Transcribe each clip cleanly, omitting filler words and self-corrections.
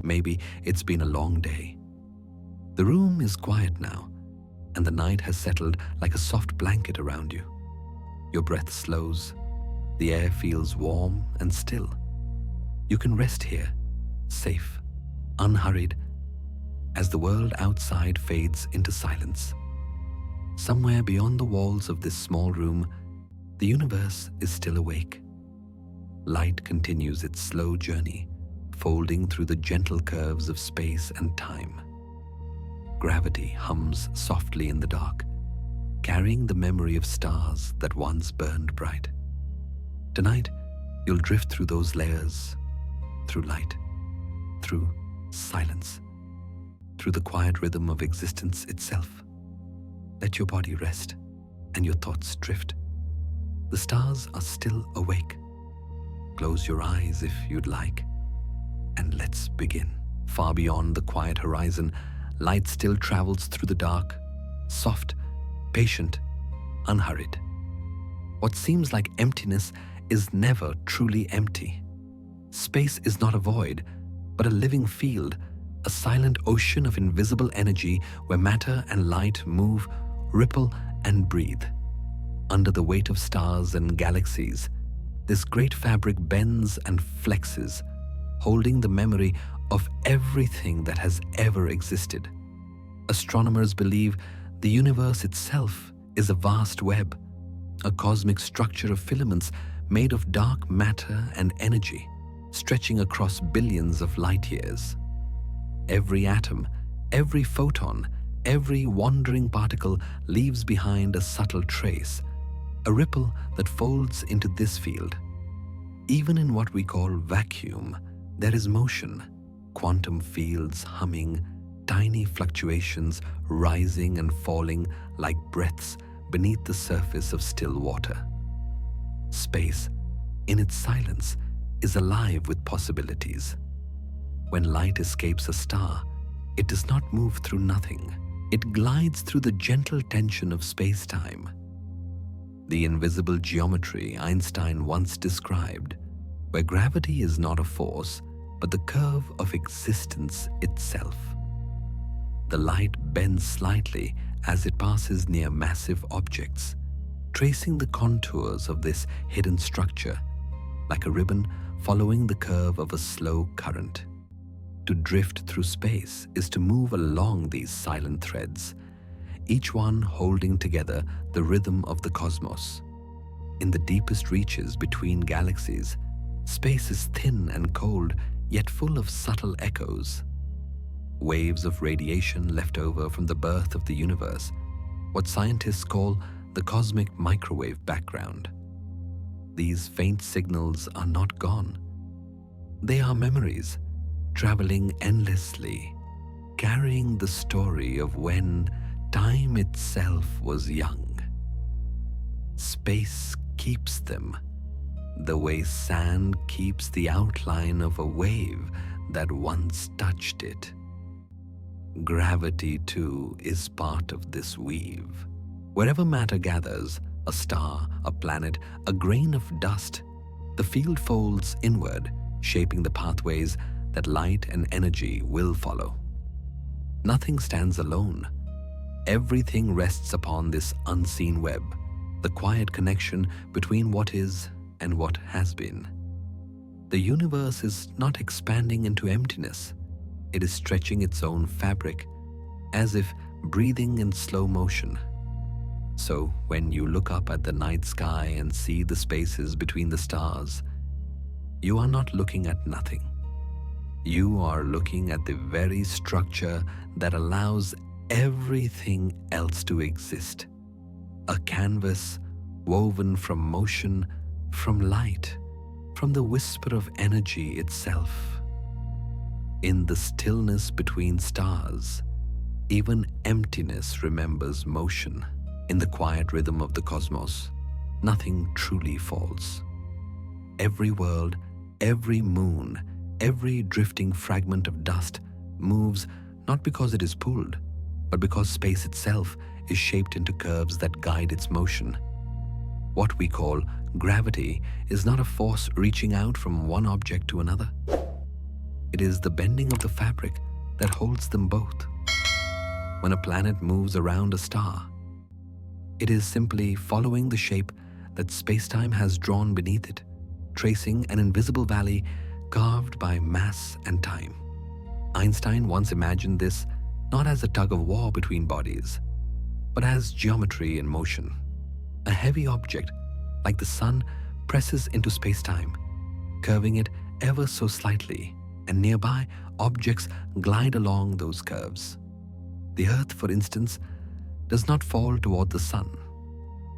Maybe it's been a long day. The room is quiet now, and the night has settled like a soft blanket around you. Your breath slows. The air feels warm and still. You can rest here, safe, unhurried, as the world outside fades into silence. Somewhere beyond the walls of this small room, the universe is still awake. Light continues its slow journey, folding through the gentle curves of space and time. Gravity hums softly in the dark, carrying the memory of stars that once burned bright. Tonight, you'll drift through those layers, through light, through silence, through the quiet rhythm of existence itself. Let your body rest and your thoughts drift. The stars are still awake. Close your eyes if you'd like, and let's begin. Far beyond the quiet horizon, light still travels through the dark, soft, patient, unhurried. What seems like emptiness is never truly empty. Space is not a void, but a living field, a silent ocean of invisible energy where matter and light move, ripple, and breathe. Under the weight of stars and galaxies, this great fabric bends and flexes, holding the memory of everything that has ever existed. Astronomers believe the universe itself is a vast web, a cosmic structure of filaments made of dark matter and energy, stretching across billions of light years. Every atom, every photon, every wandering particle leaves behind a subtle trace, a ripple that folds into this field. Even in what we call vacuum, there is motion, quantum fields humming, tiny fluctuations rising and falling like breaths beneath the surface of still water. Space, in its silence, is alive with possibilities. When light escapes a star, it does not move through nothing. It glides through the gentle tension of space-time. The invisible geometry Einstein once described, where gravity is not a force, but the curve of existence itself. The light bends slightly as it passes near massive objects, tracing the contours of this hidden structure, like a ribbon following the curve of a slow current. To drift through space is to move along these silent threads, each one holding together the rhythm of the cosmos. In the deepest reaches between galaxies, space is thin and cold, yet full of subtle echoes. Waves of radiation left over from the birth of the universe, what scientists call the cosmic microwave background. These faint signals are not gone. They are memories, traveling endlessly, carrying the story of when time itself was young. Space keeps them, the way sand keeps the outline of a wave that once touched it. Gravity, too, is part of this weave. Wherever matter gathers, a star, a planet, a grain of dust, the field folds inward, shaping the pathways that light and energy will follow. Nothing stands alone. Everything rests upon this unseen web, the quiet connection between what is and what has been. The universe is not expanding into emptiness. It is stretching its own fabric, as if breathing in slow motion. So when you look up at the night sky and see the spaces between the stars, you are not looking at nothing. You are looking at the very structure that allows everything else to exist. A canvas woven from motion, from light, from the whisper of energy itself. In the stillness between stars, even emptiness remembers motion. In the quiet rhythm of the cosmos, nothing truly falls. Every world, every moon, every drifting fragment of dust moves not because it is pulled, but because space itself is shaped into curves that guide its motion. What we call gravity is not a force reaching out from one object to another. It is the bending of the fabric that holds them both. When a planet moves around a star, it is simply following the shape that space-time has drawn beneath it, tracing an invisible valley carved by mass and time. Einstein once imagined this not as a tug-of-war between bodies, but as geometry in motion. A heavy object, like the sun, presses into space-time, curving it ever so slightly, and nearby objects glide along those curves. The Earth, for instance, does not fall toward the sun.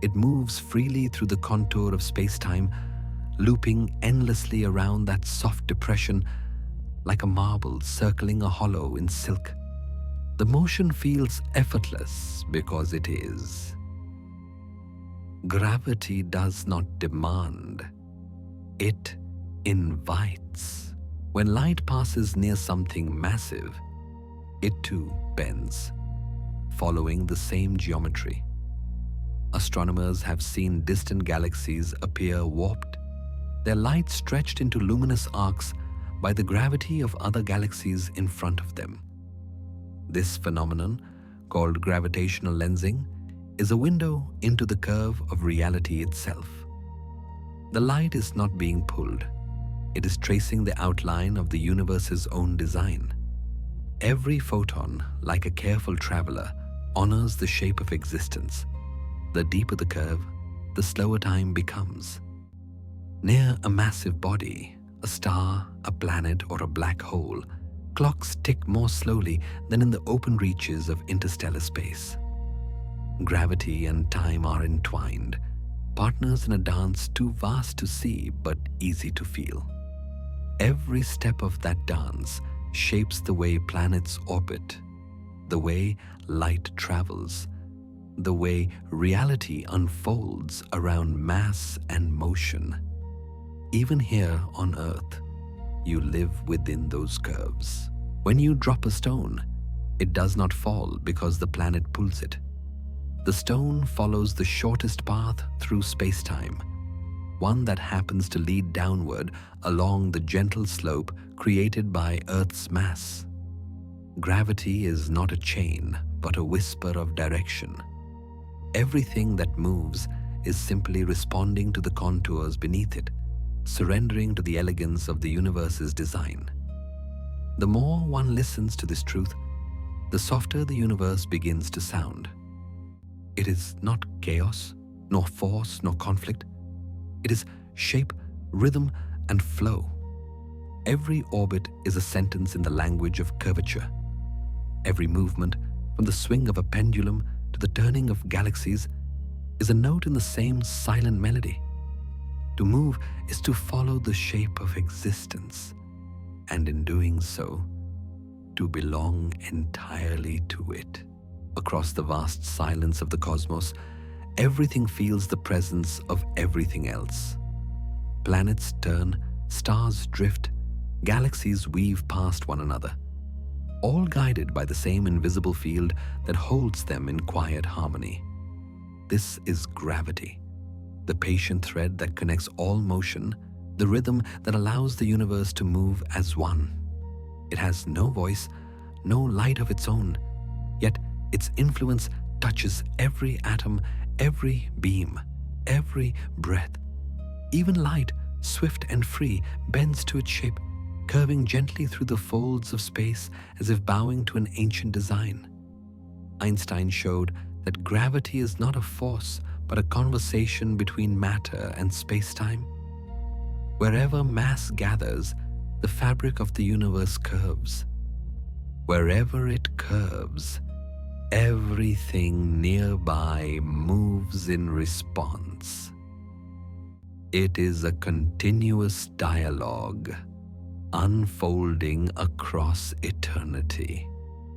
It moves freely through the contour of space-time, looping endlessly around that soft depression like a marble circling a hollow in silk. The motion feels effortless because it is. Gravity does not demand. It invites. When light passes near something massive, it too bends, following the same geometry. Astronomers have seen distant galaxies appear warped, their light stretched into luminous arcs by the gravity of other galaxies in front of them. This phenomenon, called gravitational lensing, is a window into the curve of reality itself. The light is not being pulled. It is tracing the outline of the universe's own design. Every photon, like a careful traveler, honors the shape of existence. The deeper the curve, the slower time becomes. Near a massive body, a star, a planet, or a black hole, clocks tick more slowly than in the open reaches of interstellar space. Gravity and time are entwined, partners in a dance too vast to see but easy to feel. Every step of that dance shapes the way planets orbit, the way light travels, the way reality unfolds around mass and motion. Even here on Earth, you live within those curves. When you drop a stone, it does not fall because the planet pulls it. The stone follows the shortest path through space-time, one that happens to lead downward along the gentle slope created by Earth's mass. Gravity is not a chain, but a whisper of direction. Everything that moves is simply responding to the contours beneath it, surrendering to the elegance of the universe's design. The more one listens to this truth, the softer the universe begins to sound. It is not chaos, nor force, nor conflict. It is shape, rhythm, and flow. Every orbit is a sentence in the language of curvature. Every movement, from the swing of a pendulum to the turning of galaxies, is a note in the same silent melody. To move is to follow the shape of existence, and in doing so, to belong entirely to it. Across the vast silence of the cosmos, everything feels the presence of everything else. Planets turn, stars drift, galaxies weave past one another, all guided by the same invisible field that holds them in quiet harmony. This is gravity, the patient thread that connects all motion, the rhythm that allows the universe to move as one. It has no voice, no light of its own, yet its influence touches every atom, every beam, every breath. Even light, swift and free, bends to its shape, curving gently through the folds of space as if bowing to an ancient design. Einstein showed that gravity is not a force, but a conversation between matter and space-time. Wherever mass gathers, the fabric of the universe curves. Wherever it curves, everything nearby moves in response. It is a continuous dialogue, unfolding across eternity.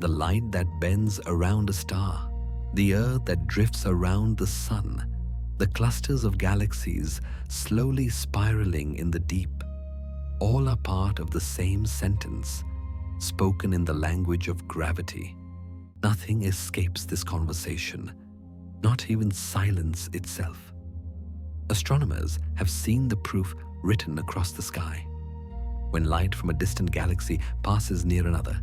The light that bends around a star, the earth that drifts around the sun, the clusters of galaxies slowly spiraling in the deep, all are part of the same sentence, spoken in the language of gravity. Nothing escapes this conversation, not even silence itself. Astronomers have seen the proof written across the sky. When light from a distant galaxy passes near another,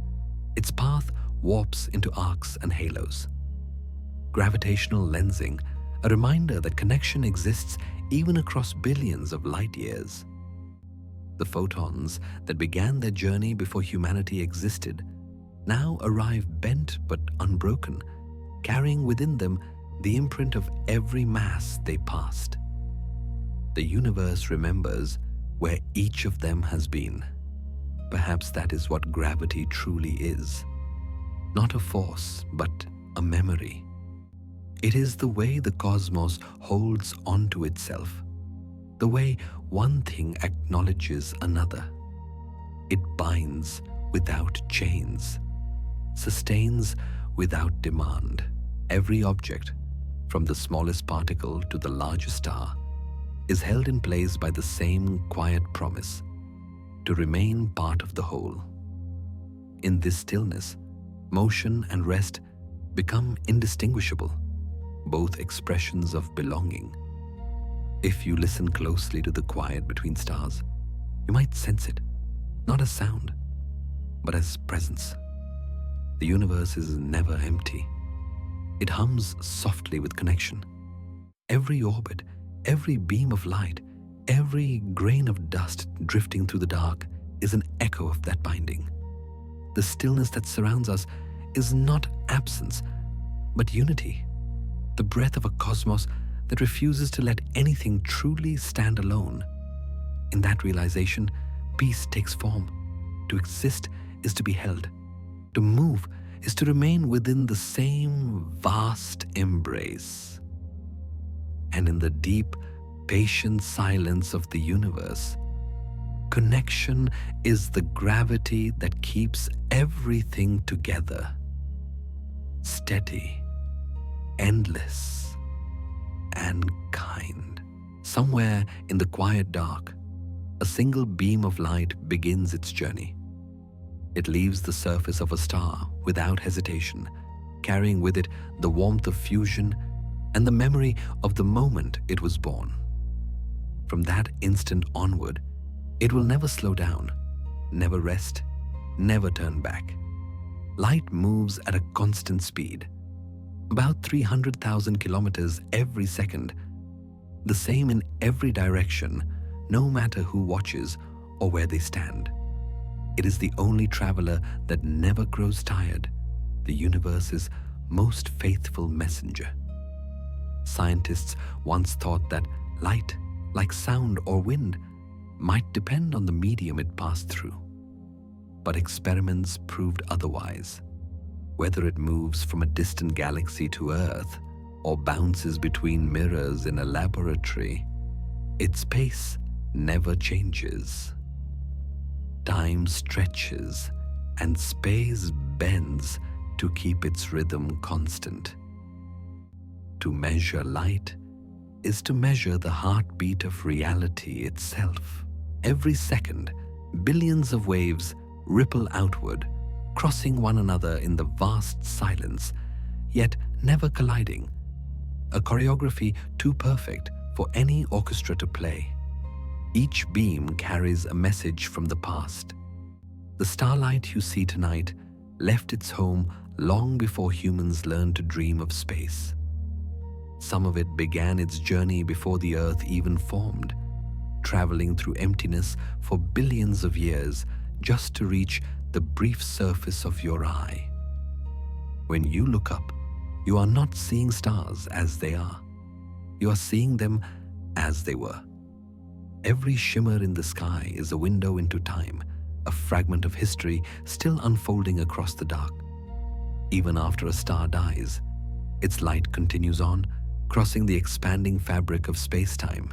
its path warps into arcs and halos. Gravitational lensing, a reminder that connection exists even across billions of light years. The photons that began their journey before humanity existed now arrive bent but unbroken, carrying within them the imprint of every mass they passed. The universe remembers where each of them has been. Perhaps that is what gravity truly is. Not a force, but a memory. It is the way the cosmos holds onto itself, the way one thing acknowledges another. It binds without chains, sustains without demand. Every object, from the smallest particle to the largest star, is held in place by the same quiet promise to remain part of the whole. In this stillness, motion and rest become indistinguishable, both expressions of belonging. If you listen closely to the quiet between stars, you might sense it, not as sound, but as presence. The universe is never empty. It hums softly with connection. Every orbit, every beam of light, every grain of dust drifting through the dark is an echo of that binding. The stillness that surrounds us is not absence, but unity, the breath of a cosmos that refuses to let anything truly stand alone. In that realization, peace takes form. To exist is to be held. To move is to remain within the same vast embrace. And in the deep, patient silence of the universe, connection is the gravity that keeps everything together. Steady, endless, and kind. Somewhere in the quiet dark, a single beam of light begins its journey. It leaves the surface of a star without hesitation, carrying with it the warmth of fusion and the memory of the moment it was born. From that instant onward, it will never slow down, never rest, never turn back. Light moves at a constant speed, about 300,000 kilometers every second, the same in every direction, no matter who watches or where they stand. It is the only traveler that never grows tired, the universe's most faithful messenger. Scientists once thought that light, like sound or wind, might depend on the medium it passed through. But experiments proved otherwise. Whether it moves from a distant galaxy to Earth or bounces between mirrors in a laboratory, its pace never changes. Time stretches and space bends to keep its rhythm constant. To measure light is to measure the heartbeat of reality itself. Every second, billions of waves ripple outward, crossing one another in the vast silence, yet never colliding. A choreography too perfect for any orchestra to play. Each beam carries a message from the past. The starlight you see tonight left its home long before humans learned to dream of space. Some of it began its journey before the Earth even formed, traveling through emptiness for billions of years just to reach the brief surface of your eye. When you look up, you are not seeing stars as they are. You are seeing them as they were. Every shimmer in the sky is a window into time, a fragment of history still unfolding across the dark. Even after a star dies, its light continues on, crossing the expanding fabric of space-time.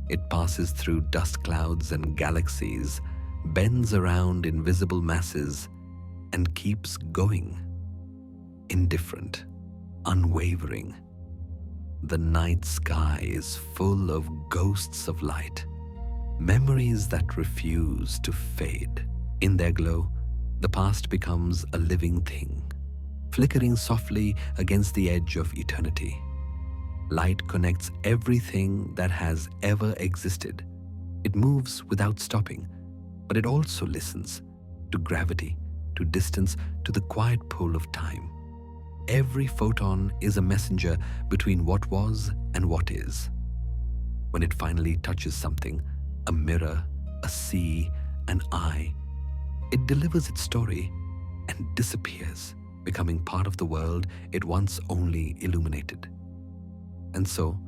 It passes through dust clouds and galaxies, bends around invisible masses, and keeps going. Indifferent, unwavering. The night sky is full of ghosts of light, memories that refuse to fade. In their glow, the past becomes a living thing, flickering softly against the edge of eternity. Light connects everything that has ever existed. It moves without stopping, but it also listens to gravity, to distance, to the quiet pull of time. Every photon is a messenger between what was and what is. When it finally touches something, a mirror, a sea, an eye, it delivers its story and disappears, becoming part of the world it once only illuminated. And so,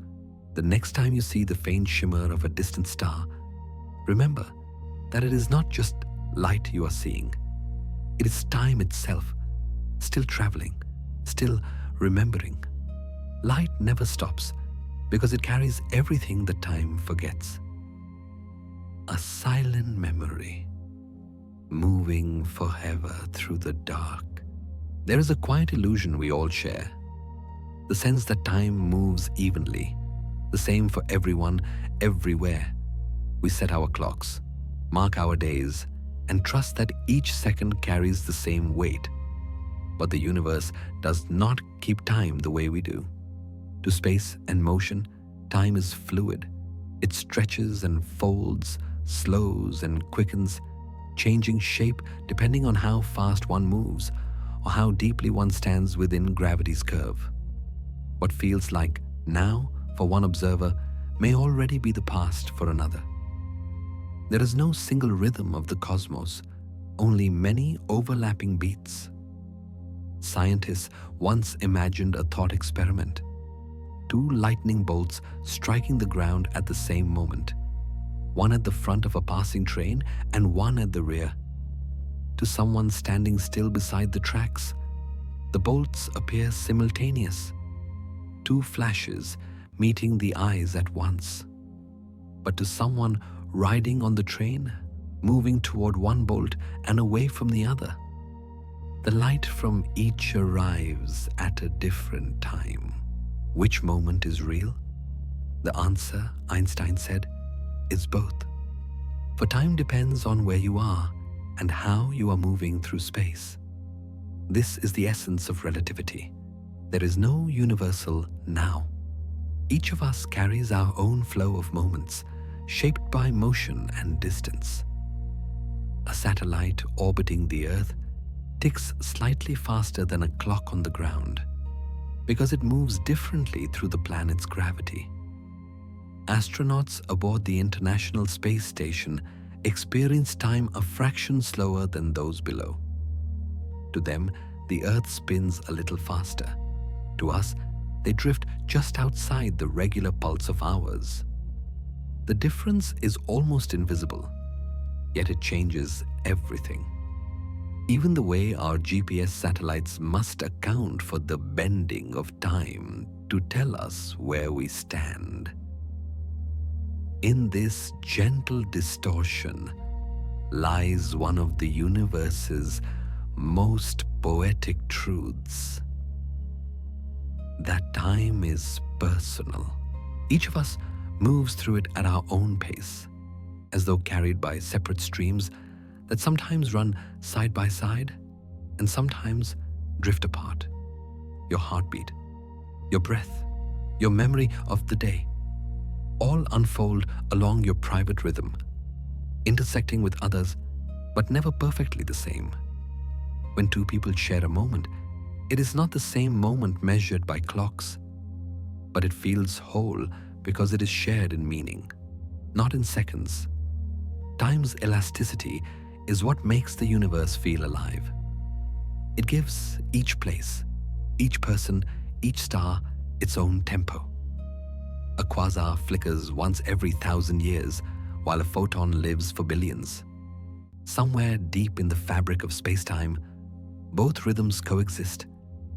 the next time you see the faint shimmer of a distant star, remember that it is not just light you are seeing. It is time itself, still traveling, still remembering. Light never stops because it carries everything that time forgets. A silent memory, moving forever through the dark. There is a quiet illusion we all share. The sense that time moves evenly, the same for everyone, everywhere. We set our clocks, mark our days, and trust that each second carries the same weight. But the universe does not keep time the way we do. To space and motion, time is fluid. It stretches and folds, slows and quickens, changing shape depending on how fast one moves or how deeply one stands within gravity's curve. What feels like now for one observer may already be the past for another. There is no single rhythm of the cosmos, only many overlapping beats. Scientists once imagined a thought experiment. 2 lightning bolts striking the ground at the same moment, one at the front of a passing train and one at the rear. To someone standing still beside the tracks, the bolts appear simultaneous, 2 flashes meeting the eyes at once. But to someone riding on the train, moving toward one bolt and away from the other, the light from each arrives at a different time. Which moment is real? The answer, Einstein said, is both. For time depends on where you are and how you are moving through space. This is the essence of relativity. There is no universal now. Each of us carries our own flow of moments, shaped by motion and distance. A satellite orbiting the Earth ticks slightly faster than a clock on the ground because it moves differently through the planet's gravity. Astronauts aboard the International Space Station experience time a fraction slower than those below. To them, the Earth spins a little faster. To us, they drift just outside the regular pulse of ours. The difference is almost invisible, yet it changes everything. Even the way our GPS satellites must account for the bending of time to tell us where we stand. In this gentle distortion lies one of the universe's most poetic truths. That time is personal. Each of us moves through it at our own pace, as though carried by separate streams that sometimes run side by side and sometimes drift apart. Your heartbeat, your breath, your memory of the day, all unfold along your private rhythm, intersecting with others, but never perfectly the same. When 2 people share a moment, it is not the same moment measured by clocks, but it feels whole because it is shared in meaning, not in seconds. Time's elasticity is what makes the universe feel alive. It gives each place, each person, each star its own tempo. A quasar flickers once every 1,000 years, while a photon lives for billions. Somewhere deep in the fabric of space-time, both rhythms coexist,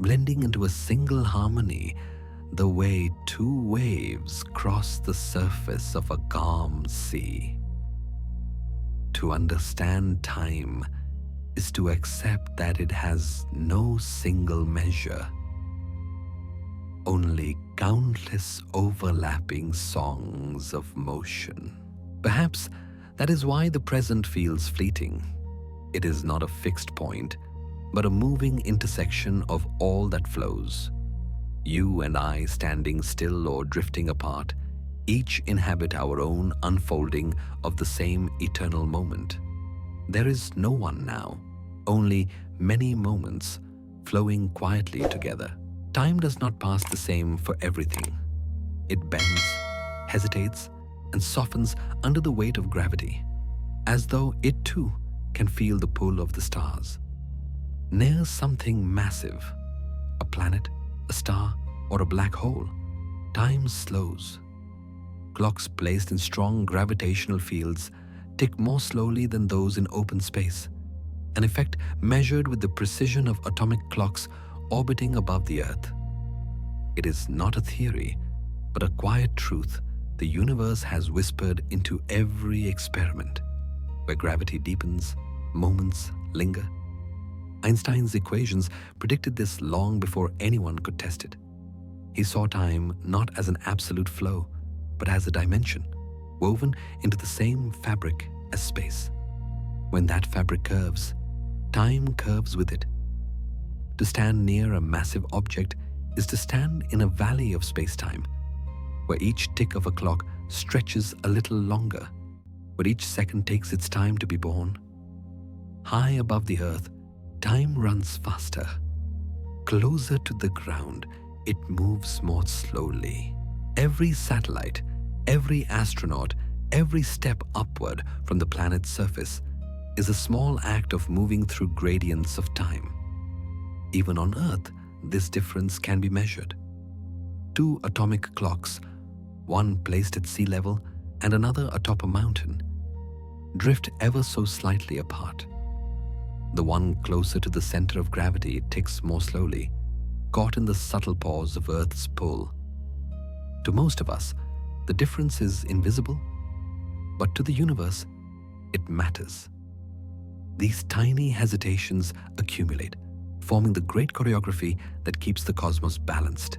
blending into a single harmony, the way 2 waves cross the surface of a calm sea. To understand time is to accept that it has no single measure, only countless overlapping songs of motion. Perhaps that is why the present feels fleeting. It is not a fixed point, but a moving intersection of all that flows. You and I standing still or drifting apart, each inhabit our own unfolding of the same eternal moment. There is no one now, only many moments flowing quietly together. Time does not pass the same for everything. It bends, hesitates, and softens under the weight of gravity, as though it too can feel the pull of the stars. Near something massive, a planet, a star, or a black hole, time slows. Clocks placed in strong gravitational fields tick more slowly than those in open space, an effect measured with the precision of atomic clocks orbiting above the Earth. It is not a theory, but a quiet truth the universe has whispered into every experiment. Where gravity deepens, moments linger. Einstein's equations predicted this long before anyone could test it. He saw time not as an absolute flow, but as a dimension, woven into the same fabric as space. When that fabric curves, time curves with it. To stand near a massive object is to stand in a valley of space-time, where each tick of a clock stretches a little longer, where each second takes its time to be born. High above the Earth, time runs faster. Closer to the ground, it moves more slowly. Every satellite, every astronaut, every step upward from the planet's surface is a small act of moving through gradients of time. Even on Earth, this difference can be measured. Two atomic clocks, one placed at sea level and another atop a mountain, drift ever so slightly apart. The one closer to the center of gravity ticks more slowly, caught in the subtle pause of Earth's pull. To most of us, the difference is invisible, but to the universe, it matters. These tiny hesitations accumulate, forming the great choreography that keeps the cosmos balanced.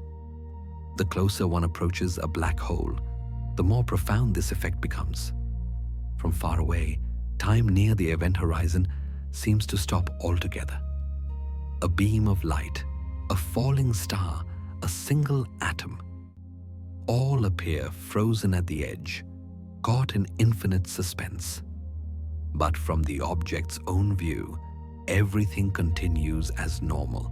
The closer one approaches a black hole, the more profound this effect becomes. From far away, time near the event horizon seems to stop altogether. A beam of light, a falling star, a single atom, all appear frozen at the edge, caught in infinite suspense. But from the object's own view, everything continues as normal.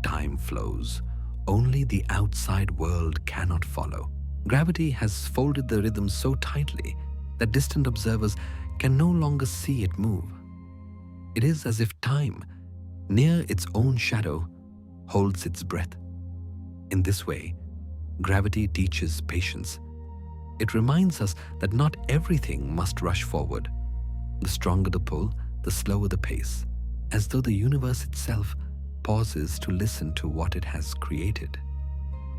Time flows. Only the outside world cannot follow. Gravity has folded the rhythm so tightly that distant observers can no longer see it move. It is as if time, near its own shadow, holds its breath. In this way, gravity teaches patience. It reminds us that not everything must rush forward. The stronger the pull, the slower the pace, as though the universe itself pauses to listen to what it has created.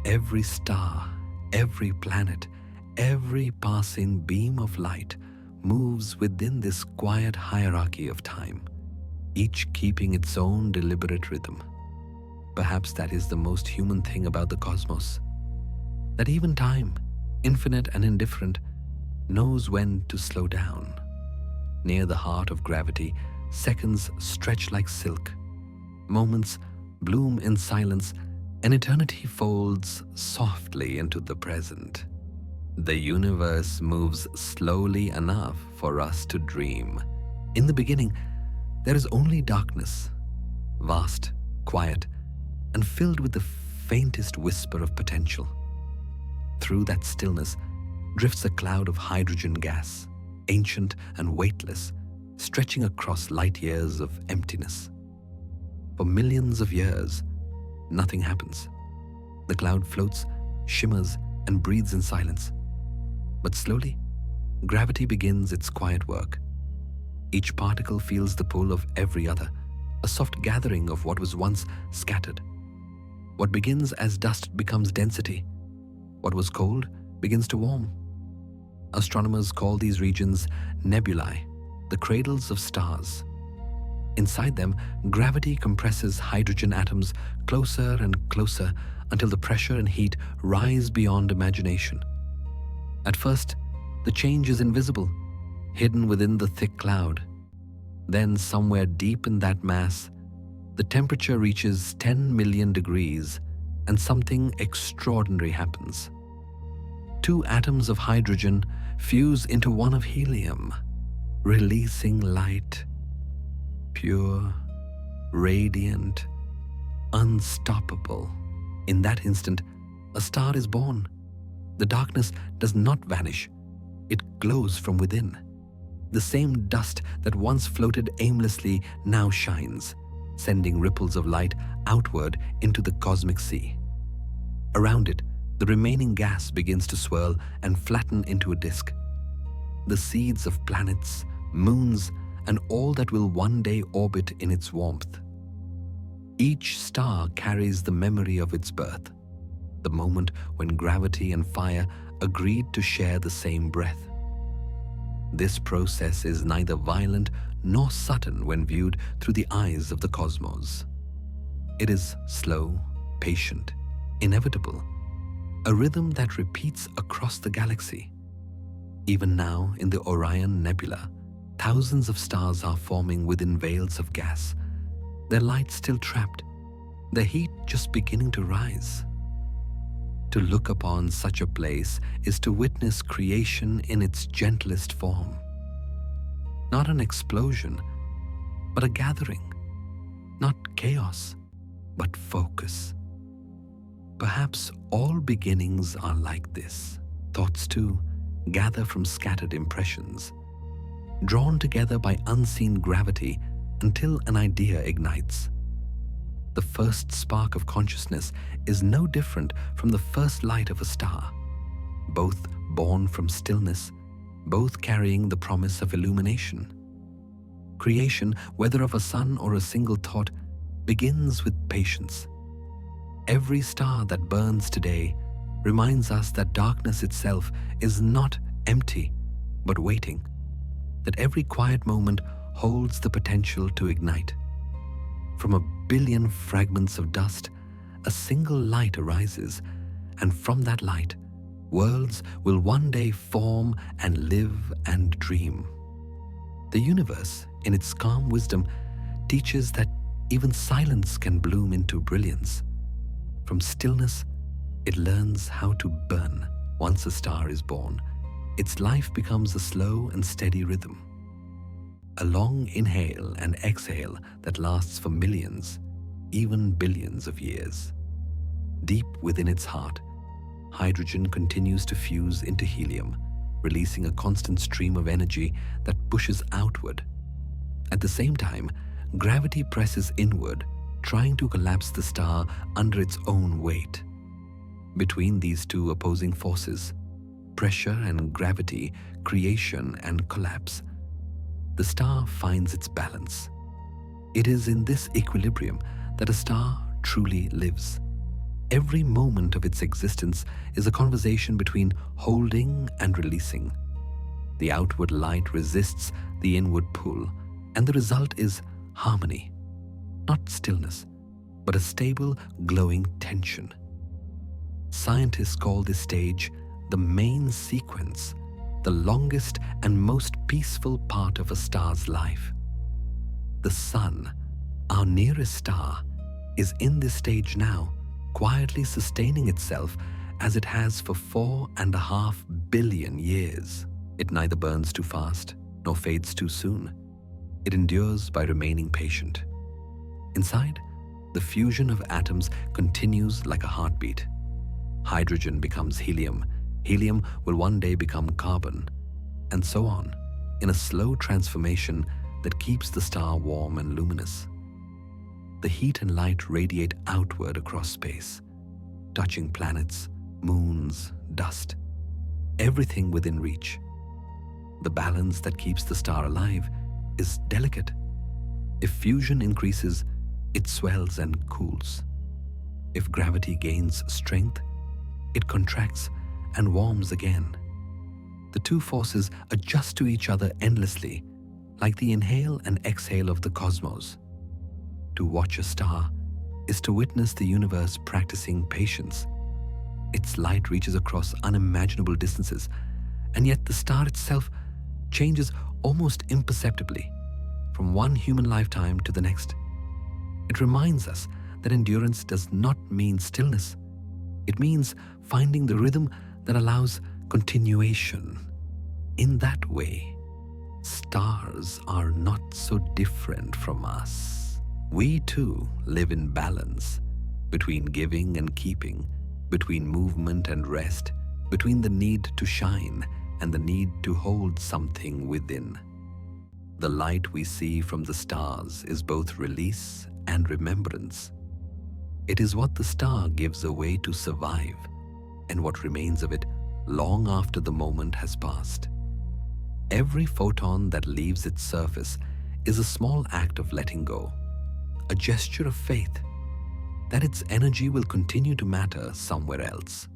Every star, every planet, every passing beam of light moves within this quiet hierarchy of time, each keeping its own deliberate rhythm. Perhaps that is the most human thing about the cosmos, that even time, infinite and indifferent, knows when to slow down. Near the heart of gravity, seconds stretch like silk. Moments bloom in silence, and eternity folds softly into the present. The universe moves slowly enough for us to dream. In the beginning, there is only darkness, vast, quiet, and filled with the faintest whisper of potential. Through that stillness drifts a cloud of hydrogen gas, ancient and weightless, stretching across light years of emptiness. For millions of years, nothing happens. The cloud floats, shimmers, and breathes in silence. But slowly, gravity begins its quiet work. Each particle feels the pull of every other, a soft gathering of what was once scattered. What begins as dust becomes density. What was cold begins to warm. Astronomers call these regions nebulae, the cradles of stars. Inside them, gravity compresses hydrogen atoms closer and closer until the pressure and heat rise beyond imagination. At first, the change is invisible, hidden within the thick cloud. Then, somewhere deep in that mass, the temperature reaches 10 million degrees and something extraordinary happens. Two atoms of hydrogen fuse into one of helium. releasing light, pure, radiant, unstoppable. In that instant, a star is born. The darkness does not vanish. It glows from within. The same dust that once floated aimlessly now shines, sending ripples of light outward into the cosmic sea. Around it, the remaining gas begins to swirl and flatten into a disk. The seeds of planets, moons, and all that will one day orbit in its warmth. Each star carries the memory of its birth, the moment when gravity and fire agreed to share the same breath. This process is neither violent nor sudden when viewed through the eyes of the cosmos. It is slow, patient, inevitable, a rhythm that repeats across the galaxy. Even now, in the Orion Nebula, thousands of stars are forming within veils of gas, their light still trapped, their heat just beginning to rise. To look upon such a place is to witness creation in its gentlest form. Not an explosion, but a gathering. Not chaos, but focus. Perhaps all beginnings are like this. Thoughts too gather from scattered impressions, drawn together by unseen gravity until an idea ignites. The first spark of consciousness is no different from the first light of a star, both born from stillness, both carrying the promise of illumination. Creation, whether of a sun or a single thought, begins with patience. Every star that burns today reminds us that darkness itself is not empty, but waiting, that every quiet moment holds the potential to ignite. From a billion fragments of dust, a single light arises, and from that light, worlds will one day form and live and dream. The universe, in its calm wisdom, teaches that even silence can bloom into brilliance. From stillness, it learns how to burn. Once a star is born, its life becomes a slow and steady rhythm. A long inhale and exhale that lasts for millions, even billions of years. Deep within its heart, hydrogen continues to fuse into helium, releasing a constant stream of energy that pushes outward. At the same time, gravity presses inward, trying to collapse the star under its own weight. Between these two opposing forces, pressure and gravity, creation and collapse, the star finds its balance. It is in this equilibrium that a star truly lives. Every moment of its existence is a conversation between holding and releasing. The outward light resists the inward pull, and the result is harmony. Not stillness, but a stable, glowing tension. Scientists call this stage the main sequence, the longest and most peaceful part of a star's life. The Sun, our nearest star, is in this stage now, quietly sustaining itself as it has for 4.5 billion years. It neither burns too fast nor fades too soon. It endures by remaining patient. Inside, the fusion of atoms continues like a heartbeat. Hydrogen becomes helium. Helium will one day become carbon, and so on, in a slow transformation that keeps the star warm and luminous. The heat and light radiate outward across space, touching planets, moons, dust, everything within reach. The balance that keeps the star alive is delicate. If fusion increases, it swells and cools. If gravity gains strength, it contracts and warms again. The two forces adjust to each other endlessly, like the inhale and exhale of the cosmos. To watch a star is to witness the universe practicing patience. Its light reaches across unimaginable distances, and yet the star itself changes almost imperceptibly from one human lifetime to the next. It reminds us that endurance does not mean stillness. It means finding the rhythm that allows continuation. In that way, Stars are not so different from us. We too live in balance between giving and keeping, between movement and rest, between the need to shine and the need to hold something within. The light we see from the stars is both release and remembrance. It is what the star gives away to survive, and what remains of it long after the moment has passed. Every photon that leaves its surface is a small act of letting go, a gesture of faith that its energy will continue to matter somewhere else.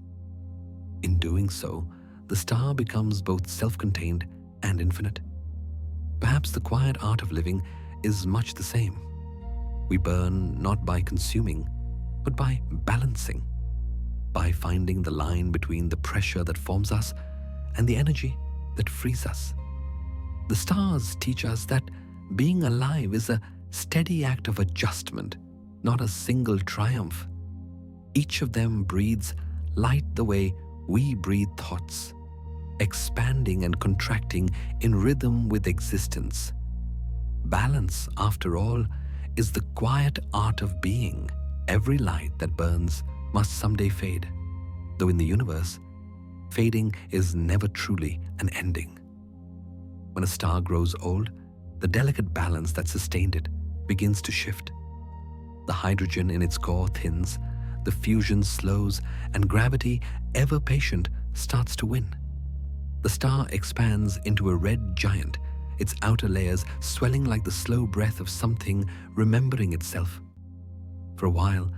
In doing so, the star becomes both self-contained and infinite. Perhaps the quiet art of living is much the same. We burn not by consuming, but by balancing, by finding the line between the pressure that forms us and the energy that frees us. The stars teach us that being alive is a steady act of adjustment, not a single triumph. Each of them breathes light the way we breathe thoughts, expanding and contracting in rhythm with existence. Balance, after all, is the quiet art of being. Every light that burns must someday fade, though in the universe, fading is never truly an ending. When a star grows old, the delicate balance that sustained it begins to shift. The hydrogen in its core thins, the fusion slows, and gravity, ever patient, starts to win. The star expands into a red giant, its outer layers swelling like the slow breath of something remembering itself. For a while,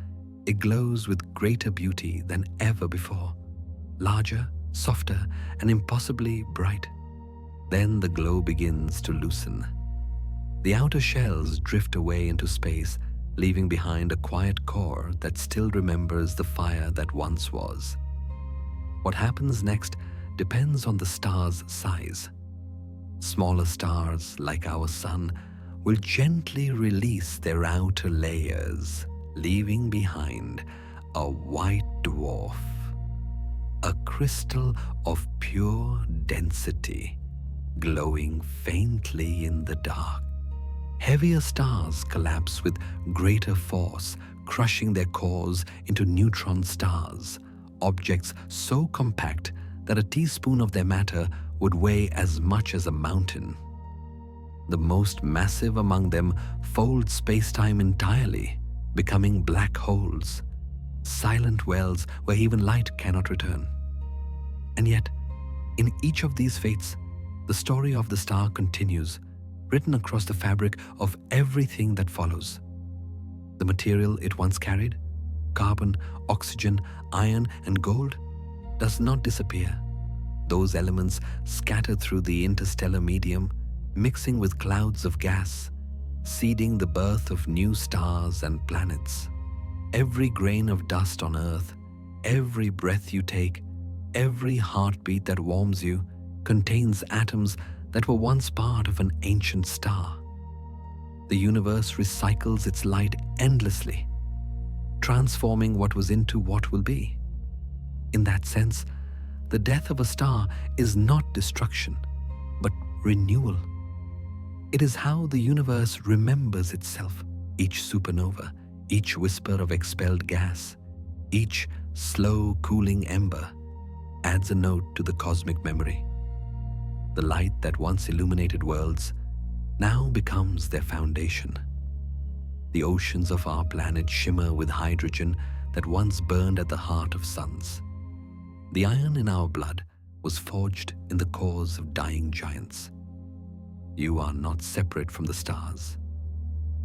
it glows with greater beauty than ever before, larger, softer, and impossibly bright. Then the glow begins to loosen. The outer shells drift away into space, leaving behind a quiet core that still remembers the fire that once was. What happens next depends on the star's size. Smaller stars, like our sun, will gently release their outer layers, leaving behind a white dwarf, a crystal of pure density, glowing faintly in the dark. Heavier stars collapse with greater force, crushing their cores into neutron stars, objects so compact that a teaspoon of their matter would weigh as much as a mountain. The most massive among them fold space-time entirely, becoming black holes, silent wells where even light cannot return. And yet, in each of these fates, the story of the star continues, written across the fabric of everything that follows. The material it once carried, carbon, oxygen, iron, and gold, does not disappear. Those elements scattered through the interstellar medium, mixing with clouds of gas, seeding the birth of new stars and planets. Every grain of dust on Earth, every breath you take, every heartbeat that warms you, contains atoms that were once part of an ancient star. The universe recycles its light endlessly, transforming what was into what will be. In that sense, the death of a star is not destruction, but renewal. It is how the universe remembers itself. Each supernova, each whisper of expelled gas, each slow cooling ember adds a note to the cosmic memory. The light that once illuminated worlds now becomes their foundation. The oceans of our planet shimmer with hydrogen that once burned at the heart of suns. The iron in our blood was forged in the cores of dying giants. You are not separate from the stars.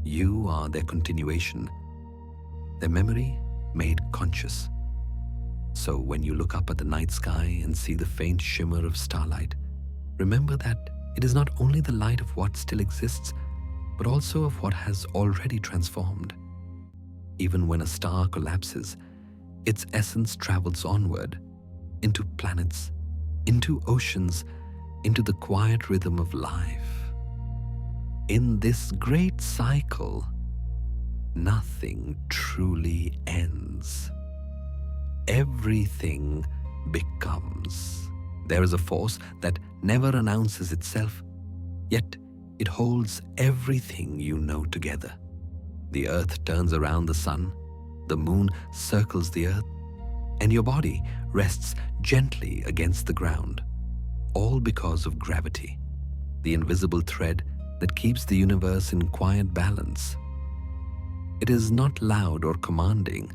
You are their continuation, their memory made conscious. So when you look up at the night sky and see the faint shimmer of starlight, remember that it is not only the light of what still exists, but also of what has already transformed. Even when a star collapses, its essence travels onward, into planets, into oceans, into the quiet rhythm of life. In this great cycle, nothing truly ends. Everything becomes. There is a force that never announces itself, Yet it holds everything you know together. The earth turns around the sun, the moon circles the earth, and your body rests gently against the ground, all because of gravity, the invisible thread that keeps the universe in quiet balance. It is not loud or commanding,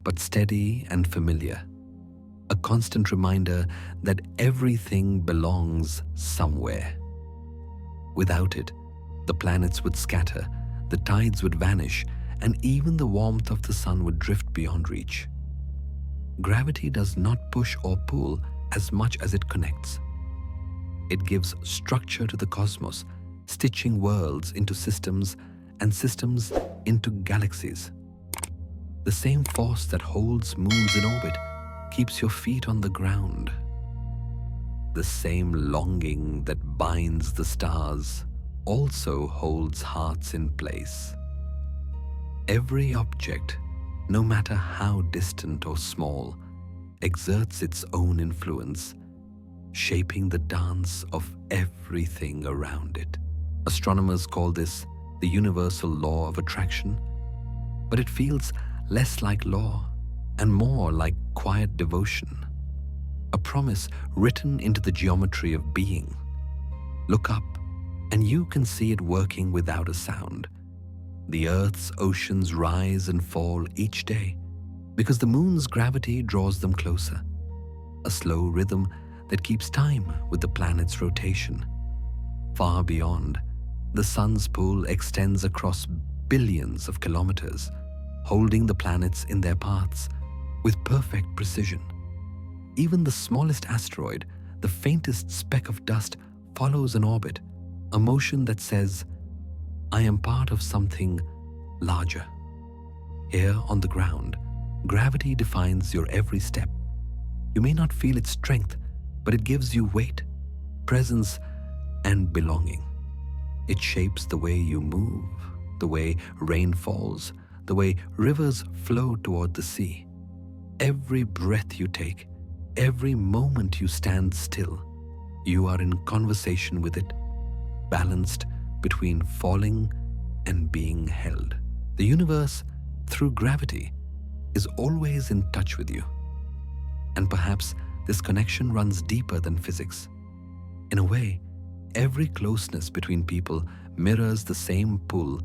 but steady and familiar, a constant reminder that everything belongs somewhere. Without it, the planets would scatter, the tides would vanish, and even the warmth of the sun would drift beyond reach. Gravity does not push or pull as much as it connects. It gives structure to the cosmos, stitching worlds into systems and systems into galaxies. The same force that holds moons in orbit keeps your feet on the ground. The same longing that binds the stars also holds hearts in place. Every object, no matter how distant or small, exerts its own influence, shaping the dance of everything around it. Astronomers call this the universal law of attraction, but it feels less like law and more like quiet devotion, a promise written into the geometry of being. Look up, and you can see it working without a sound. The Earth's oceans rise and fall each day because the moon's gravity draws them closer, a slow rhythm that keeps time with the planet's rotation. Far beyond, the sun's pull extends across billions of kilometers, holding the planets in their paths with perfect precision. Even the smallest asteroid, the faintest speck of dust, follows an orbit, a motion that says, "I am part of something larger." Here on the ground, gravity defines your every step. You may not feel its strength, but it gives you weight, presence, and belonging. It shapes the way you move, the way rain falls, the way rivers flow toward the sea. Every breath you take, every moment you stand still, you are in conversation with it, balanced between falling and being held. The universe, through gravity, is always in touch with you. And perhaps this connection runs deeper than physics. In a way, every closeness between people mirrors the same pull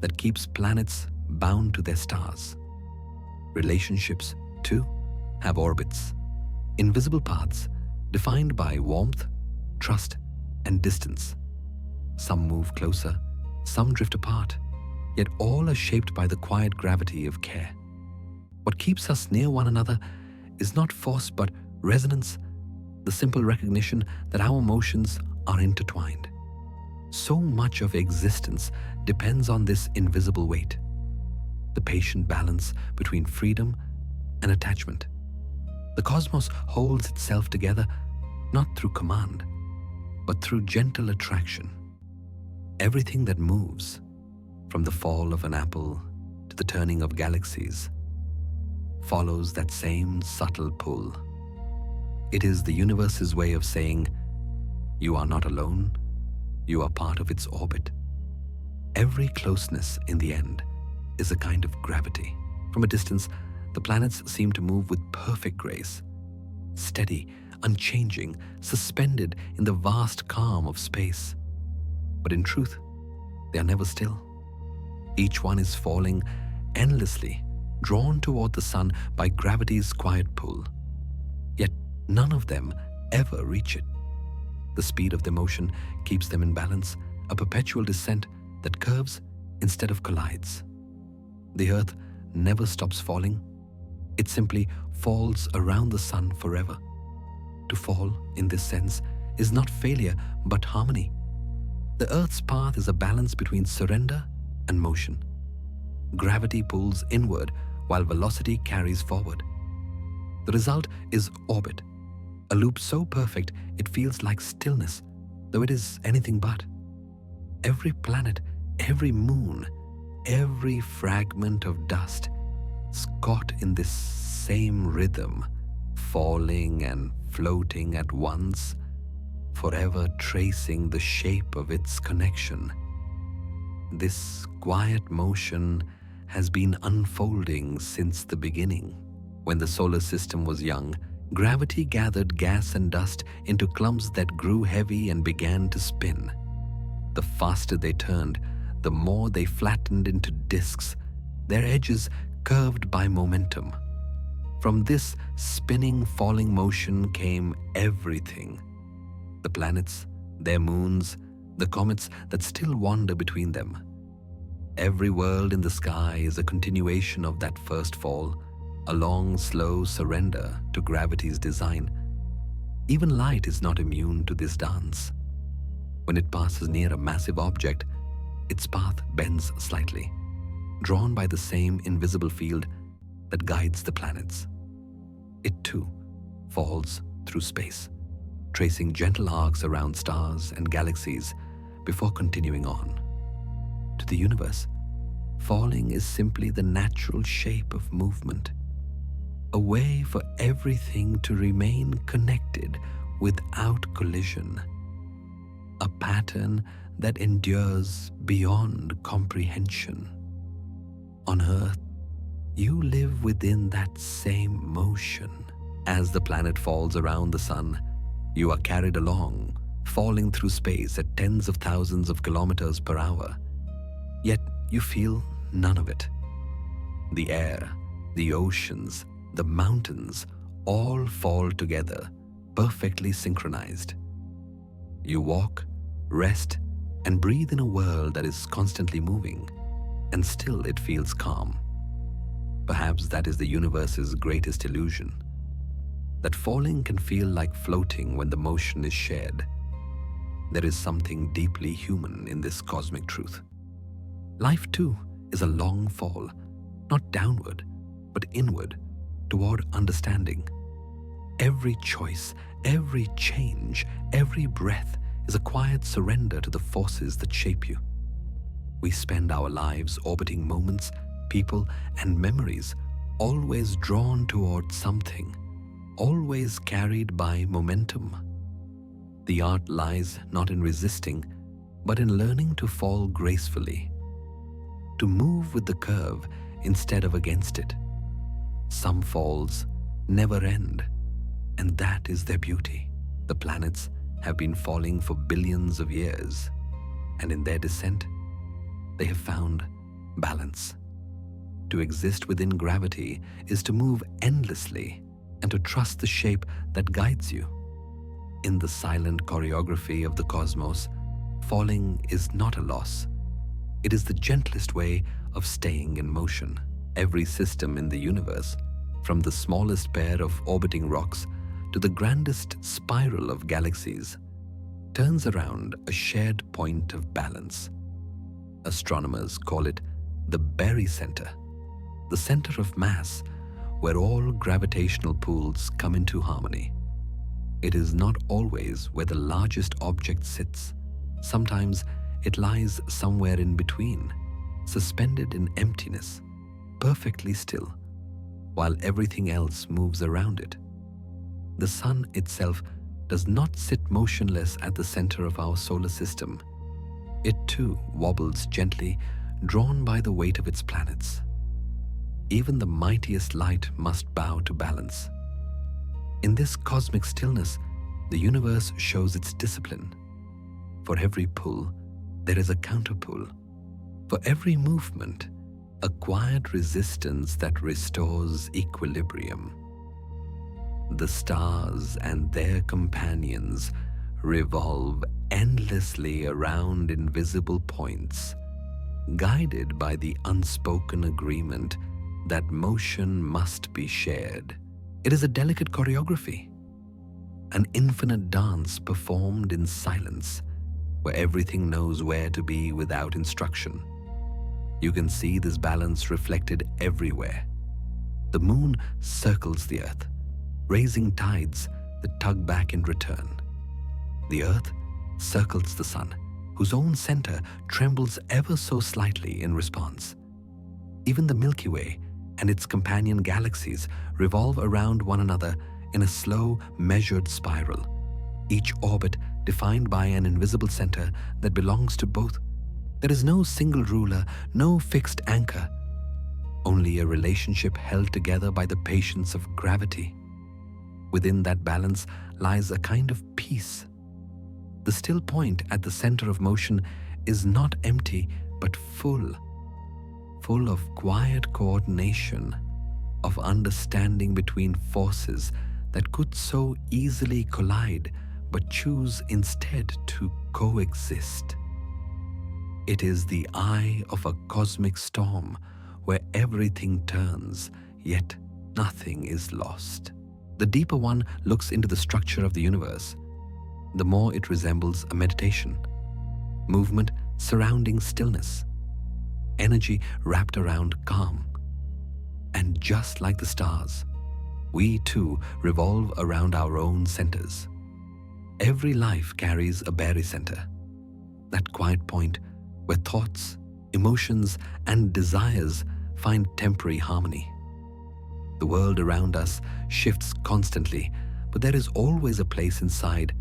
that keeps planets bound to their stars. Relationships, too, have orbits, invisible paths defined by warmth, trust, and distance. Some move closer, some drift apart, yet all are shaped by the quiet gravity of care. What keeps us near one another is not force but resonance, the simple recognition that our emotions are intertwined. So much of existence depends on this invisible weight, the patient balance between freedom and attachment. The cosmos holds itself together not through command, but through gentle attraction. Everything that moves, from the fall of an apple to the turning of galaxies, follows that same subtle pull. It is the universe's way of saying, you are not alone, you are part of its orbit. Every closeness, in the end, is a kind of gravity. From a distance, the planets seem to move with perfect grace, steady, unchanging, suspended in the vast calm of space. But in truth, they are never still. Each one is falling endlessly, drawn toward the sun by gravity's quiet pull. Yet none of them ever reach it. The speed of their motion keeps them in balance, a perpetual descent that curves instead of collides. The Earth never stops falling. It simply falls around the sun forever. To fall, in this sense, is not failure but harmony. The Earth's path is a balance between surrender and motion. Gravity pulls inward while velocity carries forward. The result is orbit, a loop so perfect it feels like stillness, though it is anything but. Every planet, every moon, every fragment of dust is caught in this same rhythm, falling and floating at once, forever tracing the shape of its connection. This quiet motion has been unfolding since the beginning. When the solar system was young, gravity gathered gas and dust into clumps that grew heavy and began to spin. The faster they turned, the more they flattened into disks, their edges curved by momentum. From this spinning, falling motion came everything. The planets, their moons, the comets that still wander between them. Every world in the sky is a continuation of that first fall, a long, slow surrender to gravity's design. Even light is not immune to this dance. When it passes near a massive object, its path bends slightly, drawn by the same invisible field that guides the planets. It too falls through space, tracing gentle arcs around stars and galaxies before continuing on. To the universe, falling is simply the natural shape of movement, a way for everything to remain connected without collision, a pattern that endures beyond comprehension. On Earth, you live within that same motion. As the planet falls around the sun, you are carried along, falling through space at tens of thousands of kilometers per hour. Yet you feel none of it. The air, the oceans, the mountains all fall together, perfectly synchronized. You walk, rest, and breathe in a world that is constantly moving, and still it feels calm. Perhaps that is the universe's greatest illusion, that falling can feel like floating when the motion is shared. There is something deeply human in this cosmic truth. Life too is a long fall, not downward, but inward, toward understanding. Every choice, every change, every breath is a quiet surrender to the forces that shape you. We spend our lives orbiting moments, people, and memories, always drawn toward something, always carried by momentum. The art lies not in resisting, but in learning to fall gracefully, to move with the curve instead of against it. Some falls never end, and that is their beauty. The planets have been falling for billions of years, and in their descent, they have found balance. To exist within gravity is to move endlessly and to trust the shape that guides you. In the silent choreography of the cosmos, falling is not a loss. It is the gentlest way of staying in motion. Every system in the universe, from the smallest pair of orbiting rocks to the grandest spiral of galaxies, turns around a shared point of balance. Astronomers call it the barycenter, the center of mass where all gravitational pools come into harmony. It is not always where the largest object sits. Sometimes it lies somewhere in between, suspended in emptiness, perfectly still, while everything else moves around it. The sun itself does not sit motionless at the center of our solar system. It too wobbles gently, drawn by the weight of its planets. Even the mightiest light must bow to balance. In this cosmic stillness, the universe shows its discipline. For every pull, there is a counterpull. For every movement, a quiet resistance that restores equilibrium. The stars and their companions revolve endlessly around invisible points, guided by the unspoken agreement that motion must be shared. It is a delicate choreography, an infinite dance performed in silence, where everything knows where to be without instruction. You can see this balance reflected everywhere. The moon circles the earth, raising tides that tug back in return. The earth circles the sun, whose own center trembles ever so slightly in response. Even the Milky Way and its companion galaxies revolve around one another in a slow, measured spiral, each orbit defined by an invisible center that belongs to both. There is no single ruler, no fixed anchor, only a relationship held together by the patience of gravity. Within that balance lies a kind of peace. The still point at the center of motion is not empty, but full of quiet coordination, of understanding between forces that could so easily collide, but choose instead to coexist. It is the eye of a cosmic storm where everything turns, yet nothing is lost. The deeper one looks into the structure of the universe, the more it resembles a meditation, movement surrounding stillness, energy wrapped around calm. And just like the stars, we too revolve around our own centers. Every life carries a barycenter, that quiet point where thoughts, emotions, and desires find temporary harmony. The world around us shifts constantly, but there is always a place inside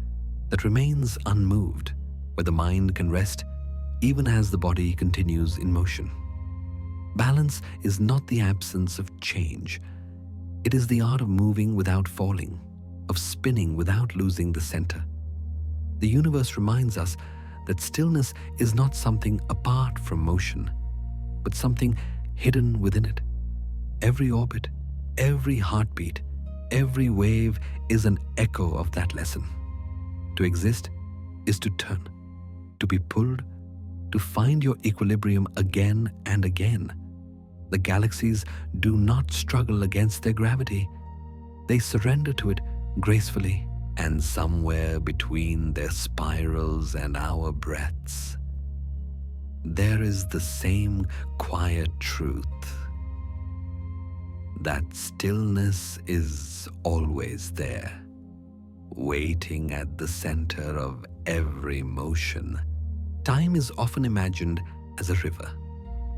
that remains unmoved, where the mind can rest even as the body continues in motion. Balance is not the absence of change. It is the art of moving without falling, of spinning without losing the center. The universe reminds us that stillness is not something apart from motion, but something hidden within it. Every orbit, every heartbeat, every wave is an echo of that lesson. To exist is to turn, to be pulled, to find your equilibrium again and again. The galaxies do not struggle against their gravity. They surrender to it gracefully, and somewhere between their spirals and our breaths, there is the same quiet truth that stillness is always there, waiting at the center of every motion. Time is often imagined as a river,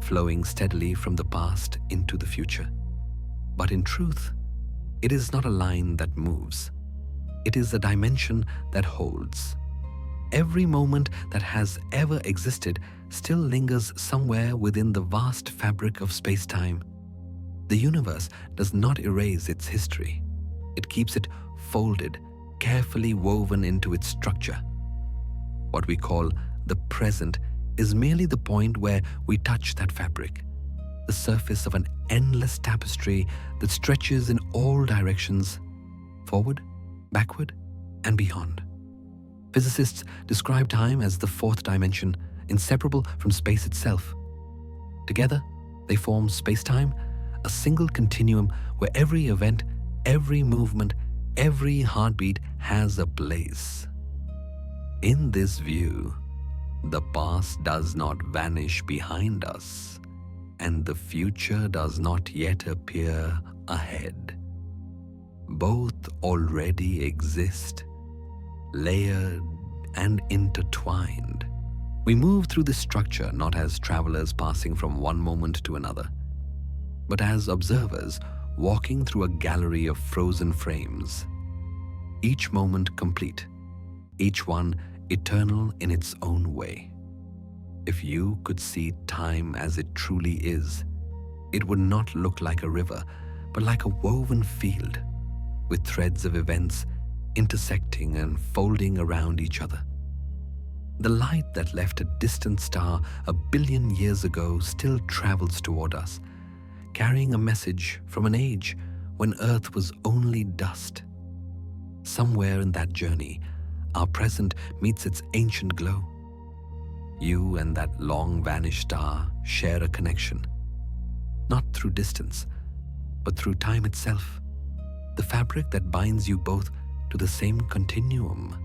flowing steadily from the past into the future. But in truth, it is not a line that moves. It is a dimension that holds. Every moment that has ever existed still lingers somewhere within the vast fabric of space-time. The universe does not erase its history. It keeps it folded, carefully woven into its structure. What we call the present is merely the point where we touch that fabric, the surface of an endless tapestry that stretches in all directions, forward, backward, and beyond. Physicists describe time as the fourth dimension, inseparable from space itself. Together, they form space-time, a single continuum where every event, every movement, every heartbeat has a place. In this view, the past does not vanish behind us, and the future does not yet appear ahead. Both already exist, layered and intertwined. We move through this structure not as travelers passing from one moment to another, but as observers walking through a gallery of frozen frames, each moment complete, each one eternal in its own way. If you could see time as it truly is, it would not look like a river, but like a woven field, with threads of events intersecting and folding around each other. The light that left a distant star 1 billion years ago still travels toward us, carrying a message from an age when Earth was only dust. Somewhere in that journey, our present meets its ancient glow. You and that long-vanished star share a connection, not through distance, but through time itself, the fabric that binds you both to the same continuum.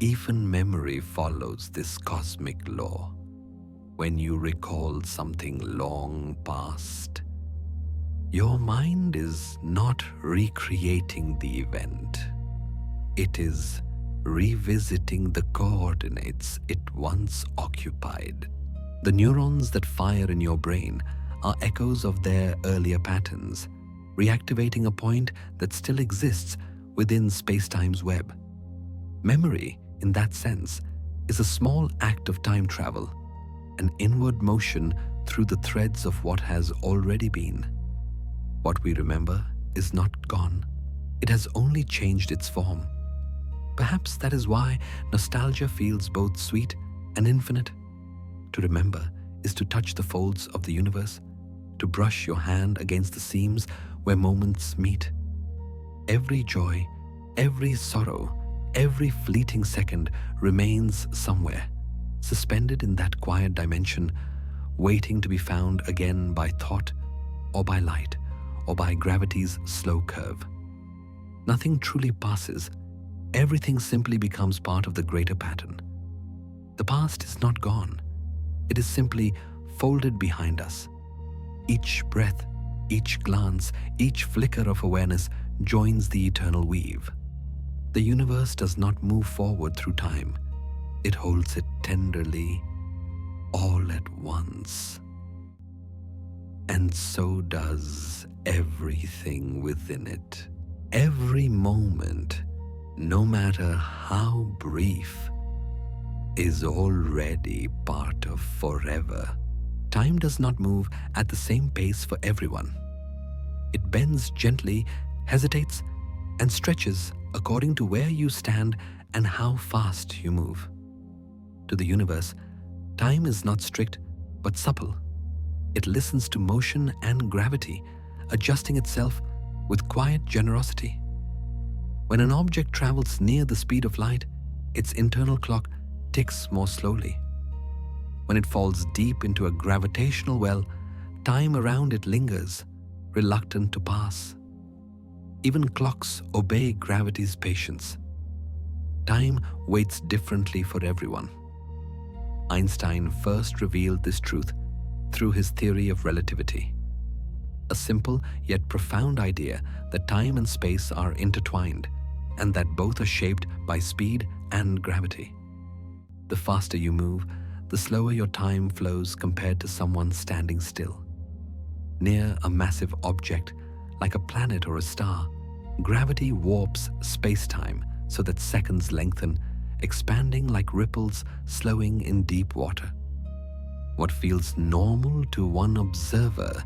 Even memory follows this cosmic law. When you recall something long past, your mind is not recreating the event. It is revisiting the coordinates it once occupied. The neurons that fire in your brain are echoes of their earlier patterns, reactivating a point that still exists within spacetime's web. Memory in that sense, is a small act of time travel, an inward motion through the threads of what has already been. What we remember is not gone. It has only changed its form. Perhaps that is why nostalgia feels both sweet and infinite. To remember is to touch the folds of the universe, to brush your hand against the seams where moments meet. Every joy, every sorrow, every fleeting second remains somewhere, suspended in that quiet dimension, waiting to be found again by thought or by light or by gravity's slow curve. Nothing truly passes. Everything simply becomes part of the greater pattern. The past is not gone. It is simply folded behind us. Each breath, each glance, each flicker of awareness joins the eternal weave. The universe does not move forward through time. It holds it tenderly, all at once. And so does everything within it. Every moment, no matter how brief, is already part of forever. Time does not move at the same pace for everyone. It bends gently, hesitates, and stretches according to where you stand and how fast you move. To the universe, time is not strict but supple. It listens to motion and gravity, adjusting itself with quiet generosity. When an object travels near the speed of light, its internal clock ticks more slowly. When it falls deep into a gravitational well, time around it lingers, reluctant to pass. Even clocks obey gravity's patience. Time waits differently for everyone. Einstein first revealed this truth through his theory of relativity. A simple yet profound idea that time and space are intertwined and that both are shaped by speed and gravity. The faster you move, the slower your time flows compared to someone standing still. Near a massive object, like a planet or a star, gravity warps space-time so that seconds lengthen, expanding like ripples slowing in deep water. What feels normal to one observer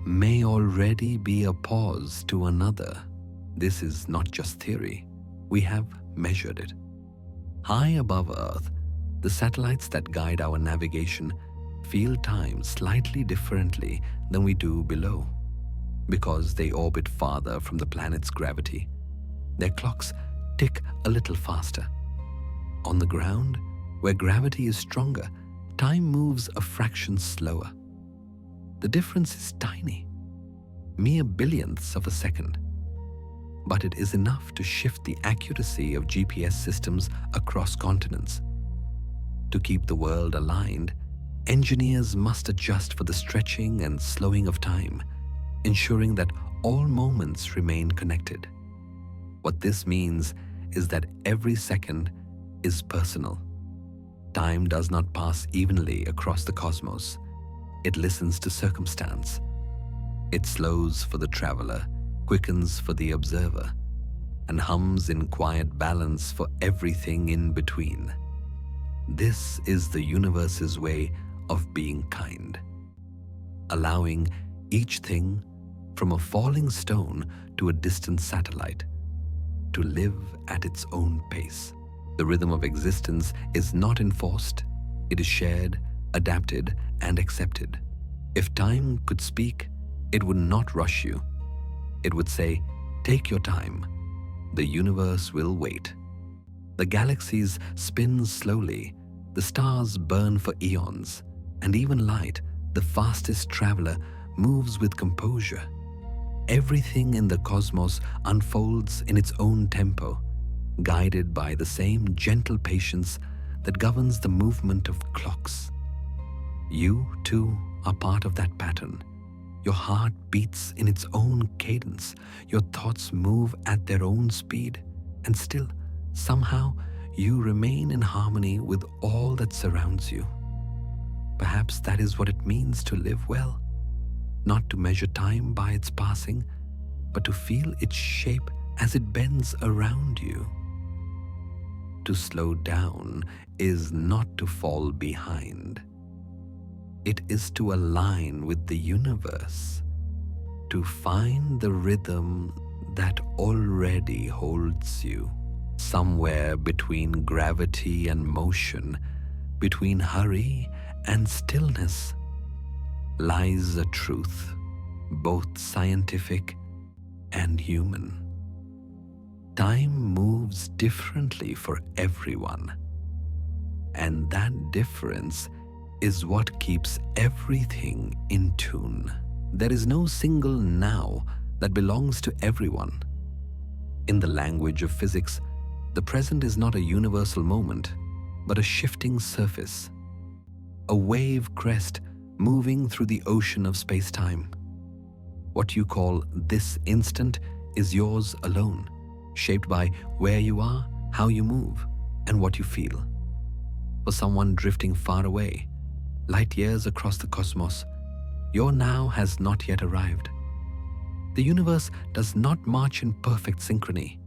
may already be a pause to another. This is not just theory. We have measured it. High above Earth, the satellites that guide our navigation feel time slightly differently than we do below. Because they orbit farther from the planet's gravity, their clocks tick a little faster. On the ground, where gravity is stronger, time moves a fraction slower. The difference is tiny, mere billionths of a second. But it is enough to shift the accuracy of GPS systems across continents. To keep the world aligned, engineers must adjust for the stretching and slowing of time, ensuring that all moments remain connected. What this means is that every second is personal. Time does not pass evenly across the cosmos. It listens to circumstance. It slows for the traveler, quickens for the observer, and hums in quiet balance for everything in between. This is the universe's way of being kind, allowing each thing, from a falling stone to a distant satellite, to live at its own pace. The rhythm of existence is not enforced. It is shared, adapted, and accepted. If time could speak, it would not rush you. It would say, "Take your time. The universe will wait." The galaxies spin slowly, the stars burn for eons, and even light, the fastest traveler, moves with composure. Everything in the cosmos unfolds in its own tempo, guided by the same gentle patience that governs the movement of clocks. You, too, are part of that pattern. Your heart beats in its own cadence, your thoughts move at their own speed, and still, somehow, you remain in harmony with all that surrounds you. Perhaps that is what it means to live well, not to measure time by its passing, but to feel its shape as it bends around you. To slow down is not to fall behind. It is to align with the universe, to find the rhythm that already holds you. Somewhere between gravity and motion, between hurry and stillness, lies a truth, both scientific and human. Time moves differently for everyone, and that difference is what keeps everything in tune. There is no single now that belongs to everyone. In the language of physics, the present is not a universal moment, but a shifting surface, a wave crest moving through the ocean of space-time. What you call this instant is yours alone, shaped by where you are, how you move, and what you feel. For someone drifting far away, light years across the cosmos, your now has not yet arrived. The universe does not march in perfect synchrony.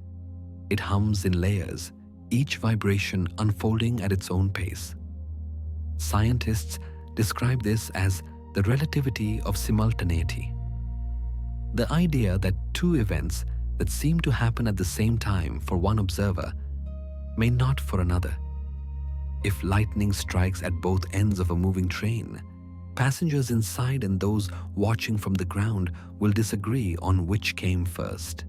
It hums in layers, each vibration unfolding at its own pace. Scientists describe this as the relativity of simultaneity. The idea that two events that seem to happen at the same time for one observer may not for another. If lightning strikes at both ends of a moving train, passengers inside and those watching from the ground will disagree on which came first.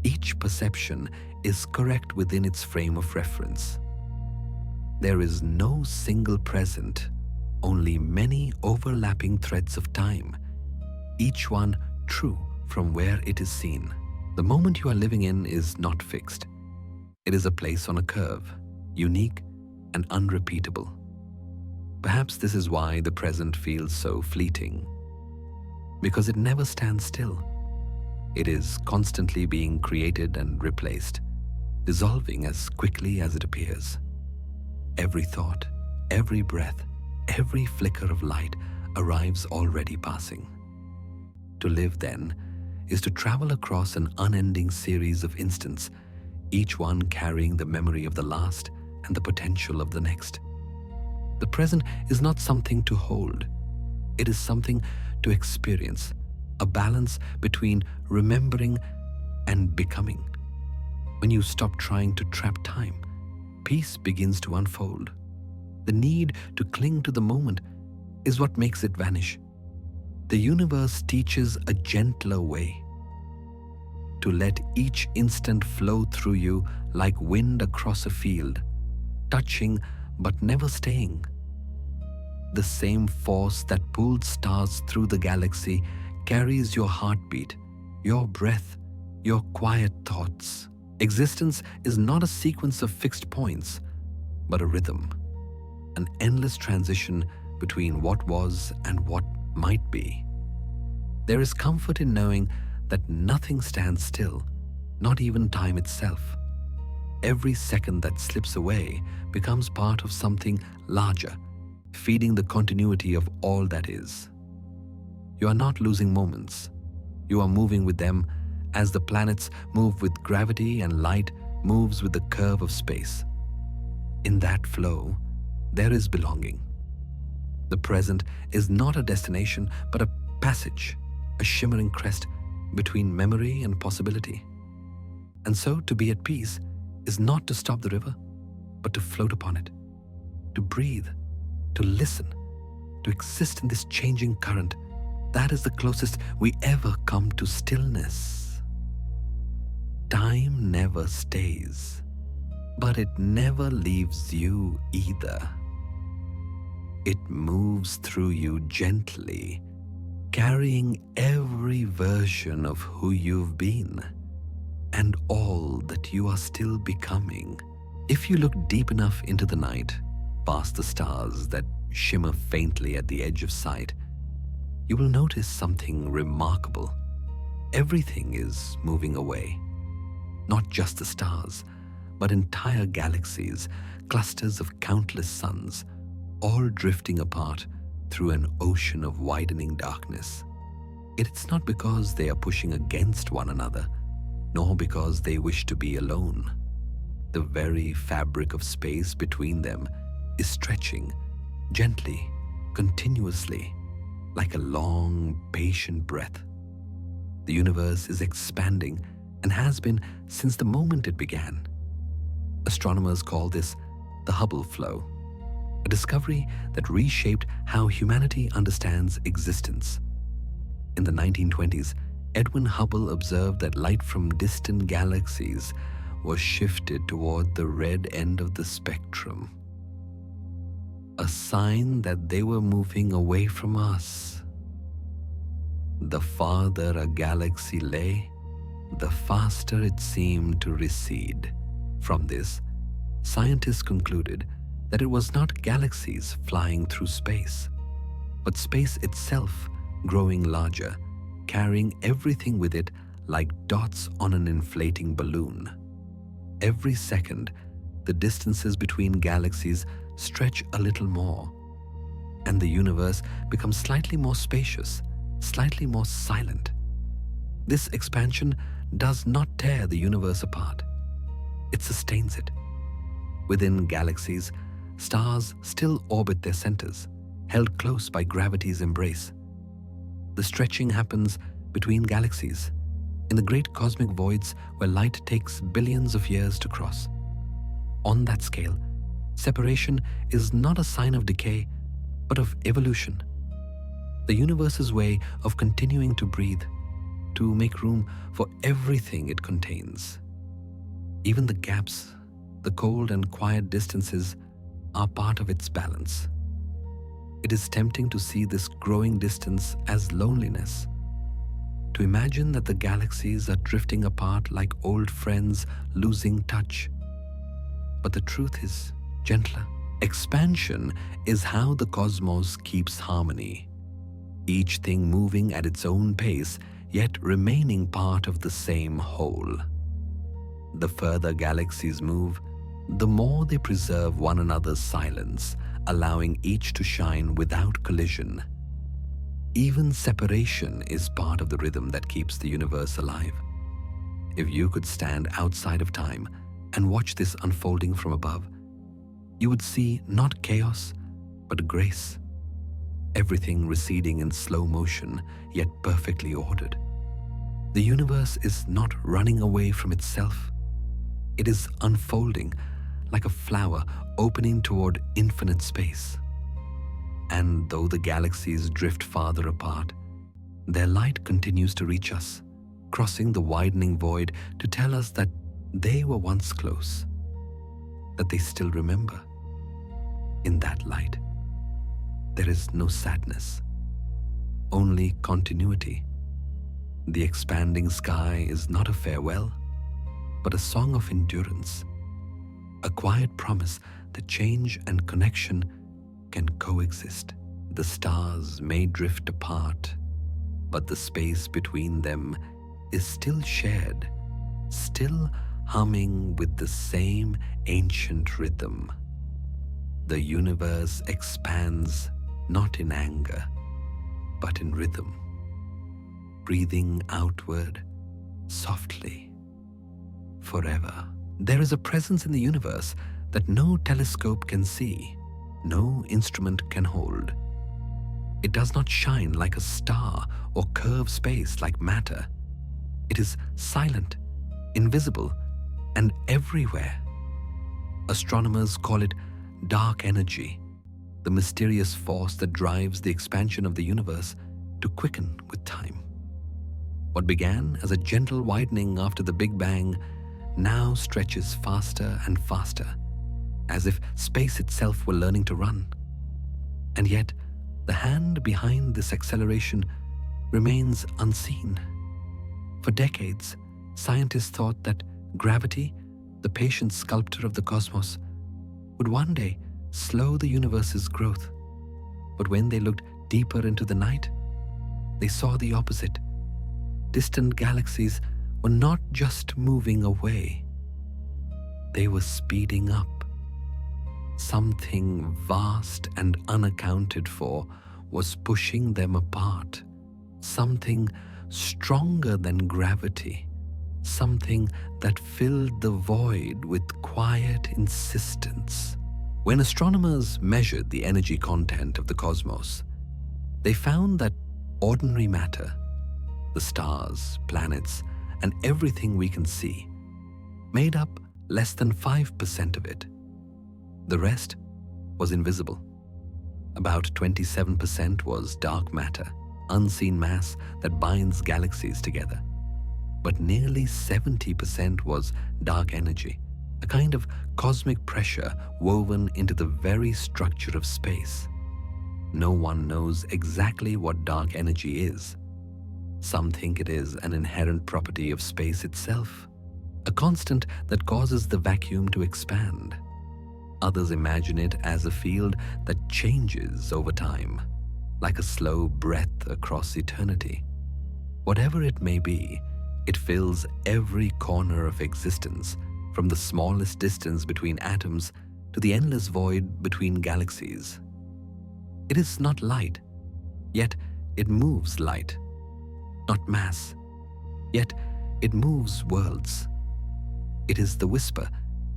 Each perception is correct within its frame of reference. There is no single present, only many overlapping threads of time, each one true from where it is seen. The moment you are living in is not fixed. It is a place on a curve, unique and unrepeatable. Perhaps this is why the present feels so fleeting, because it never stands still. It is constantly being created and replaced, dissolving as quickly as it appears. Every thought, every breath, every flicker of light arrives already passing. To live, then, is to travel across an unending series of instants, each one carrying the memory of the last and the potential of the next. The present is not something to hold. It is something to experience, a balance between remembering and becoming. When you stop trying to trap time, peace begins to unfold. The need to cling to the moment is what makes it vanish. The universe teaches a gentler way, to let each instant flow through you like wind across a field, touching but never staying. The same force that pulled stars through the galaxy carries your heartbeat, your breath, your quiet thoughts. Existence is not a sequence of fixed points, but a rhythm, an endless transition between what was and what might be. There is comfort in knowing that nothing stands still, not even time itself. Every second that slips away becomes part of something larger, feeding the continuity of all that is. You are not losing moments. You are moving with them as the planets move with gravity and light moves with the curve of space. In that flow, there is belonging. The present is not a destination, but a passage, a shimmering crest between memory and possibility. And so to be at peace is not to stop the river, but to float upon it, to breathe, to listen, to exist in this changing current. That is the closest we ever come to stillness. Time never stays, but it never leaves you either. It moves through you gently, carrying every version of who you've been and all that you are still becoming. If you look deep enough into the night, past the stars that shimmer faintly at the edge of sight, you will notice something remarkable. Everything is moving away. Not just the stars, but entire galaxies, clusters of countless suns, all drifting apart through an ocean of widening darkness. It's not because they are pushing against one another, nor because they wish to be alone. The very fabric of space between them is stretching gently, continuously, like a long, patient breath. The universe is expanding and has been since the moment it began. Astronomers call this the Hubble flow, a discovery that reshaped how humanity understands existence. In the 1920s, Edwin Hubble observed that light from distant galaxies was shifted toward the red end of the spectrum, a sign that they were moving away from us. The farther a galaxy lay, the faster it seemed to recede. From this, scientists concluded that it was not galaxies flying through space, but space itself growing larger, carrying everything with it like dots on an inflating balloon. Every second, the distances between galaxies stretch a little more, and the universe becomes slightly more spacious, slightly more silent. This expansion does not tear the universe apart. It sustains it. Within galaxies, stars still orbit their centers, held close by gravity's embrace. The stretching happens between galaxies, in the great cosmic voids where light takes billions of years to cross. On that scale, separation is not a sign of decay, but of evolution. The universe's way of continuing to breathe, to make room for everything it contains. Even the gaps, the cold and quiet distances, are part of its balance. It is tempting to see this growing distance as loneliness, to imagine that the galaxies are drifting apart like old friends losing touch. But the truth is gentler. Expansion is how the cosmos keeps harmony, each thing moving at its own pace, yet remaining part of the same whole. The further galaxies move, the more they preserve one another's silence, allowing each to shine without collision. Even separation is part of the rhythm that keeps the universe alive. If you could stand outside of time and watch this unfolding from above, you would see not chaos, but grace. Everything receding in slow motion, yet perfectly ordered. The universe is not running away from itself. It is unfolding like a flower opening toward infinite space. And though the galaxies drift farther apart, their light continues to reach us, crossing the widening void to tell us that they were once close, that they still remember. In that light, there is no sadness, only continuity. The expanding sky is not a farewell, but a song of endurance, a quiet promise that change and connection can coexist. The stars may drift apart, but the space between them is still shared, still humming with the same ancient rhythm. The universe expands not in anger, but in rhythm, breathing outward softly, forever. There is a presence in the universe that no telescope can see, no instrument can hold. It does not shine like a star or curve space like matter. It is silent, invisible, and everywhere. Astronomers call it dark energy, the mysterious force that drives the expansion of the universe to quicken with time. What began as a gentle widening after the Big Bang now stretches faster and faster, as if space itself were learning to run. And yet, the hand behind this acceleration remains unseen. For decades, scientists thought that gravity, the patient sculptor of the cosmos, would one day slow the universe's growth. But when they looked deeper into the night, they saw the opposite. Distant galaxies were not just moving away, they were speeding up. Something vast and unaccounted for was pushing them apart. Something stronger than gravity, something that filled the void with quiet insistence. When astronomers measured the energy content of the cosmos, they found that ordinary matter, the stars, planets, and everything we can see, made up less than 5% of it. The rest was invisible. About 27% was dark matter, unseen mass that binds galaxies together. But nearly 70% was dark energy, a kind of cosmic pressure woven into the very structure of space. No one knows exactly what dark energy is. Some think it is an inherent property of space itself, a constant that causes the vacuum to expand. Others imagine it as a field that changes over time, like a slow breath across eternity. Whatever it may be, it fills every corner of existence, from the smallest distance between atoms to the endless void between galaxies. It is not light, yet it moves light. Not mass, yet it moves worlds. It is the whisper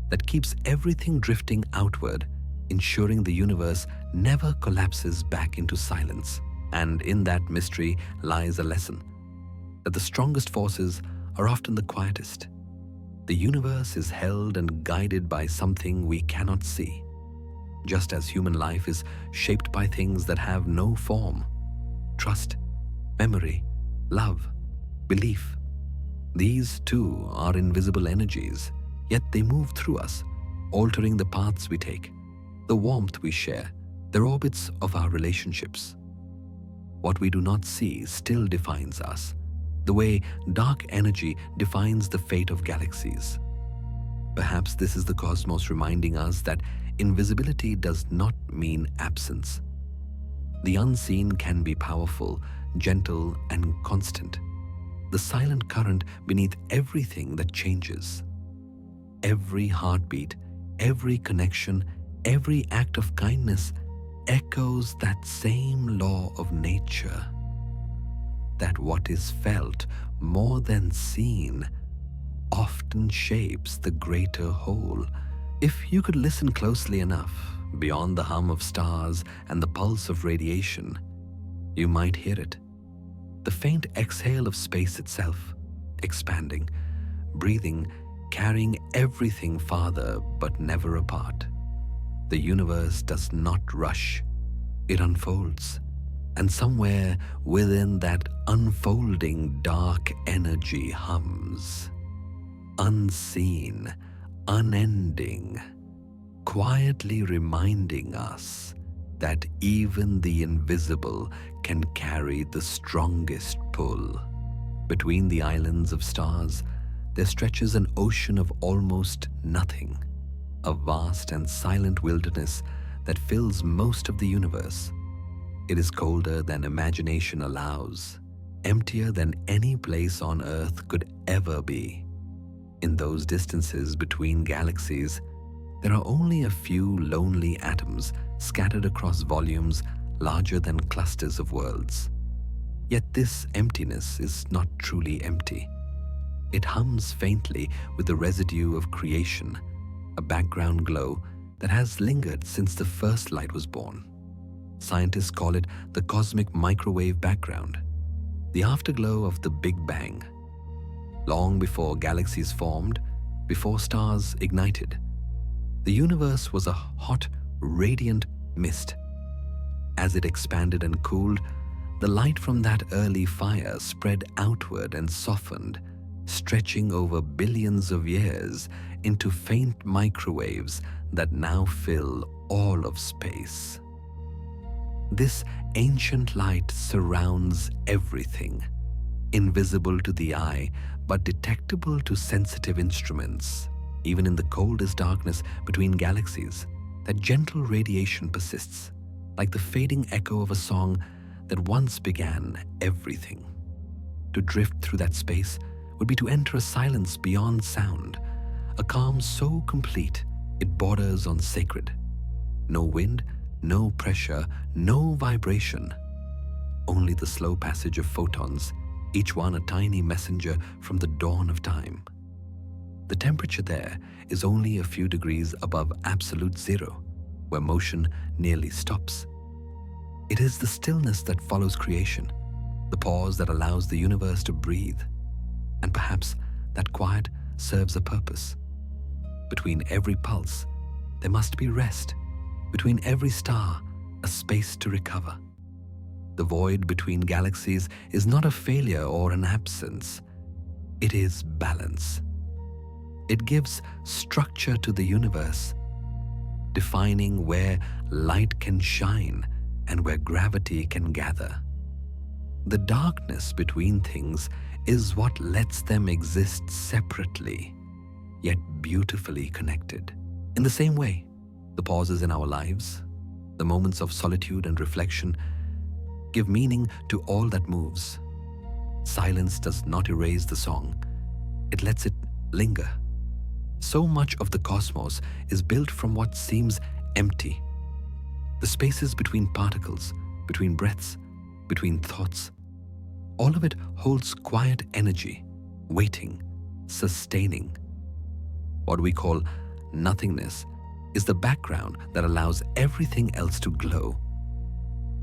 that keeps everything drifting outward, ensuring the universe never collapses back into silence. And in that mystery lies a lesson, that the strongest forces are often the quietest. The universe is held and guided by something we cannot see, just as human life is shaped by things that have no form: trust, memory, love, belief. These too are invisible energies, yet they move through us, altering the paths we take, the warmth we share, the orbits of our relationships. What we do not see still defines us, the way dark energy defines the fate of galaxies. Perhaps this is the cosmos reminding us that invisibility does not mean absence. The unseen can be powerful, gentle, and constant, the silent current beneath everything that changes. Every heartbeat, every connection, every act of kindness echoes that same law of nature, that what is felt more than seen often shapes the greater whole. If you could listen closely enough, beyond the hum of stars and the pulse of radiation, you might hear it. The faint exhale of space itself, expanding, breathing, carrying everything farther but never apart. The universe does not rush, it unfolds. And somewhere within that unfolding dark energy hums, unseen, unending, quietly reminding us that even the invisible can carry the strongest pull. Between the islands of stars, there stretches an ocean of almost nothing, a vast and silent wilderness that fills most of the universe. It is colder than imagination allows, emptier than any place on Earth could ever be. In those distances between galaxies, there are only a few lonely atoms scattered across volumes larger than clusters of worlds. Yet this emptiness is not truly empty. It hums faintly with the residue of creation, a background glow that has lingered since the first light was born. Scientists call it the cosmic microwave background, the afterglow of the Big Bang. Long before galaxies formed, before stars ignited, the universe was a hot, radiant mist. As it expanded and cooled, the light from that early fire spread outward and softened, stretching over billions of years into faint microwaves that now fill all of space. This ancient light surrounds everything, invisible to the eye but detectable to sensitive instruments. Even in the coldest darkness between galaxies, that gentle radiation persists, like the fading echo of a song that once began everything. To drift through that space would be to enter a silence beyond sound, a calm so complete it borders on sacred. No wind, no pressure, no vibration. Only the slow passage of photons, each one a tiny messenger from the dawn of time. The temperature there is only a few degrees above absolute zero, where motion nearly stops. It is the stillness that follows creation, the pause that allows the universe to breathe, and perhaps that quiet serves a purpose. Between every pulse, there must be rest. Between every star, a space to recover. The void between galaxies is not a failure or an absence. It is balance. It gives structure to the universe, defining where light can shine and where gravity can gather. The darkness between things is what lets them exist separately, yet beautifully connected. In the same way, the pauses in our lives, the moments of solitude and reflection, give meaning to all that moves. Silence does not erase the song, it lets it linger. So much of the cosmos is built from what seems empty. The spaces between particles, between breaths, between thoughts, all of it holds quiet energy, waiting, sustaining. What we call nothingness is the background that allows everything else to glow.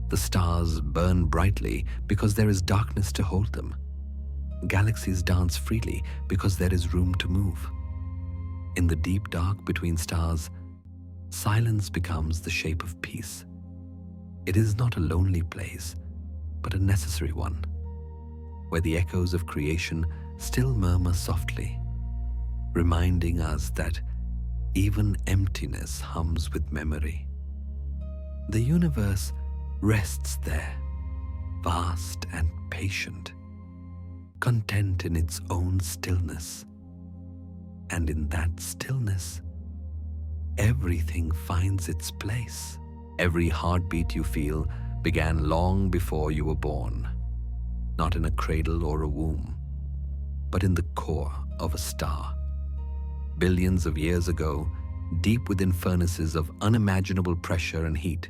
The stars burn brightly because there is darkness to hold them. Galaxies dance freely because there is room to move. In the deep dark between stars, silence becomes the shape of peace. It is not a lonely place, but a necessary one, where the echoes of creation still murmur softly, reminding us that even emptiness hums with memory. The universe rests there, vast and patient, content in its own stillness. And in that stillness, everything finds its place. Every heartbeat you feel began long before you were born, not in a cradle or a womb, but in the core of a star. Billions of years ago, deep within furnaces of unimaginable pressure and heat,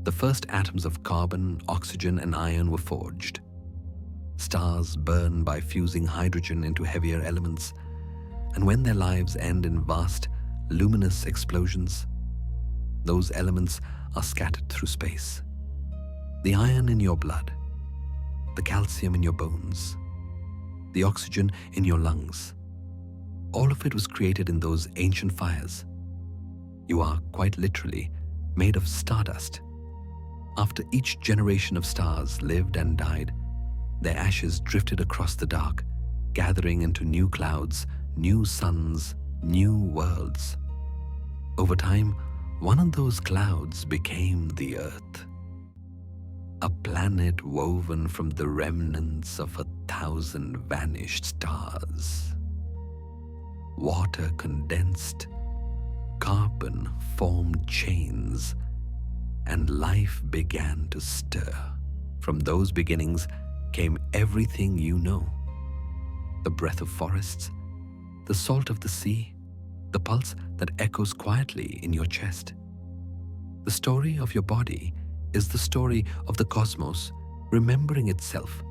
the first atoms of carbon, oxygen, and iron were forged. Stars burn by fusing hydrogen into heavier elements, and when their lives end in vast, luminous explosions, those elements are scattered through space. The iron in your blood, the calcium in your bones, the oxygen in your lungs, all of it was created in those ancient fires. You are quite literally made of stardust. After each generation of stars lived and died, their ashes drifted across the dark, gathering into new clouds, new suns, new worlds. Over time, one of those clouds became the Earth, a planet woven from the remnants of 1,000 vanished stars. Water condensed, carbon formed chains, and life began to stir. From those beginnings came everything you know: the breath of forests, the salt of the sea, the pulse that echoes quietly in your chest. The story of your body is the story of the cosmos remembering itself,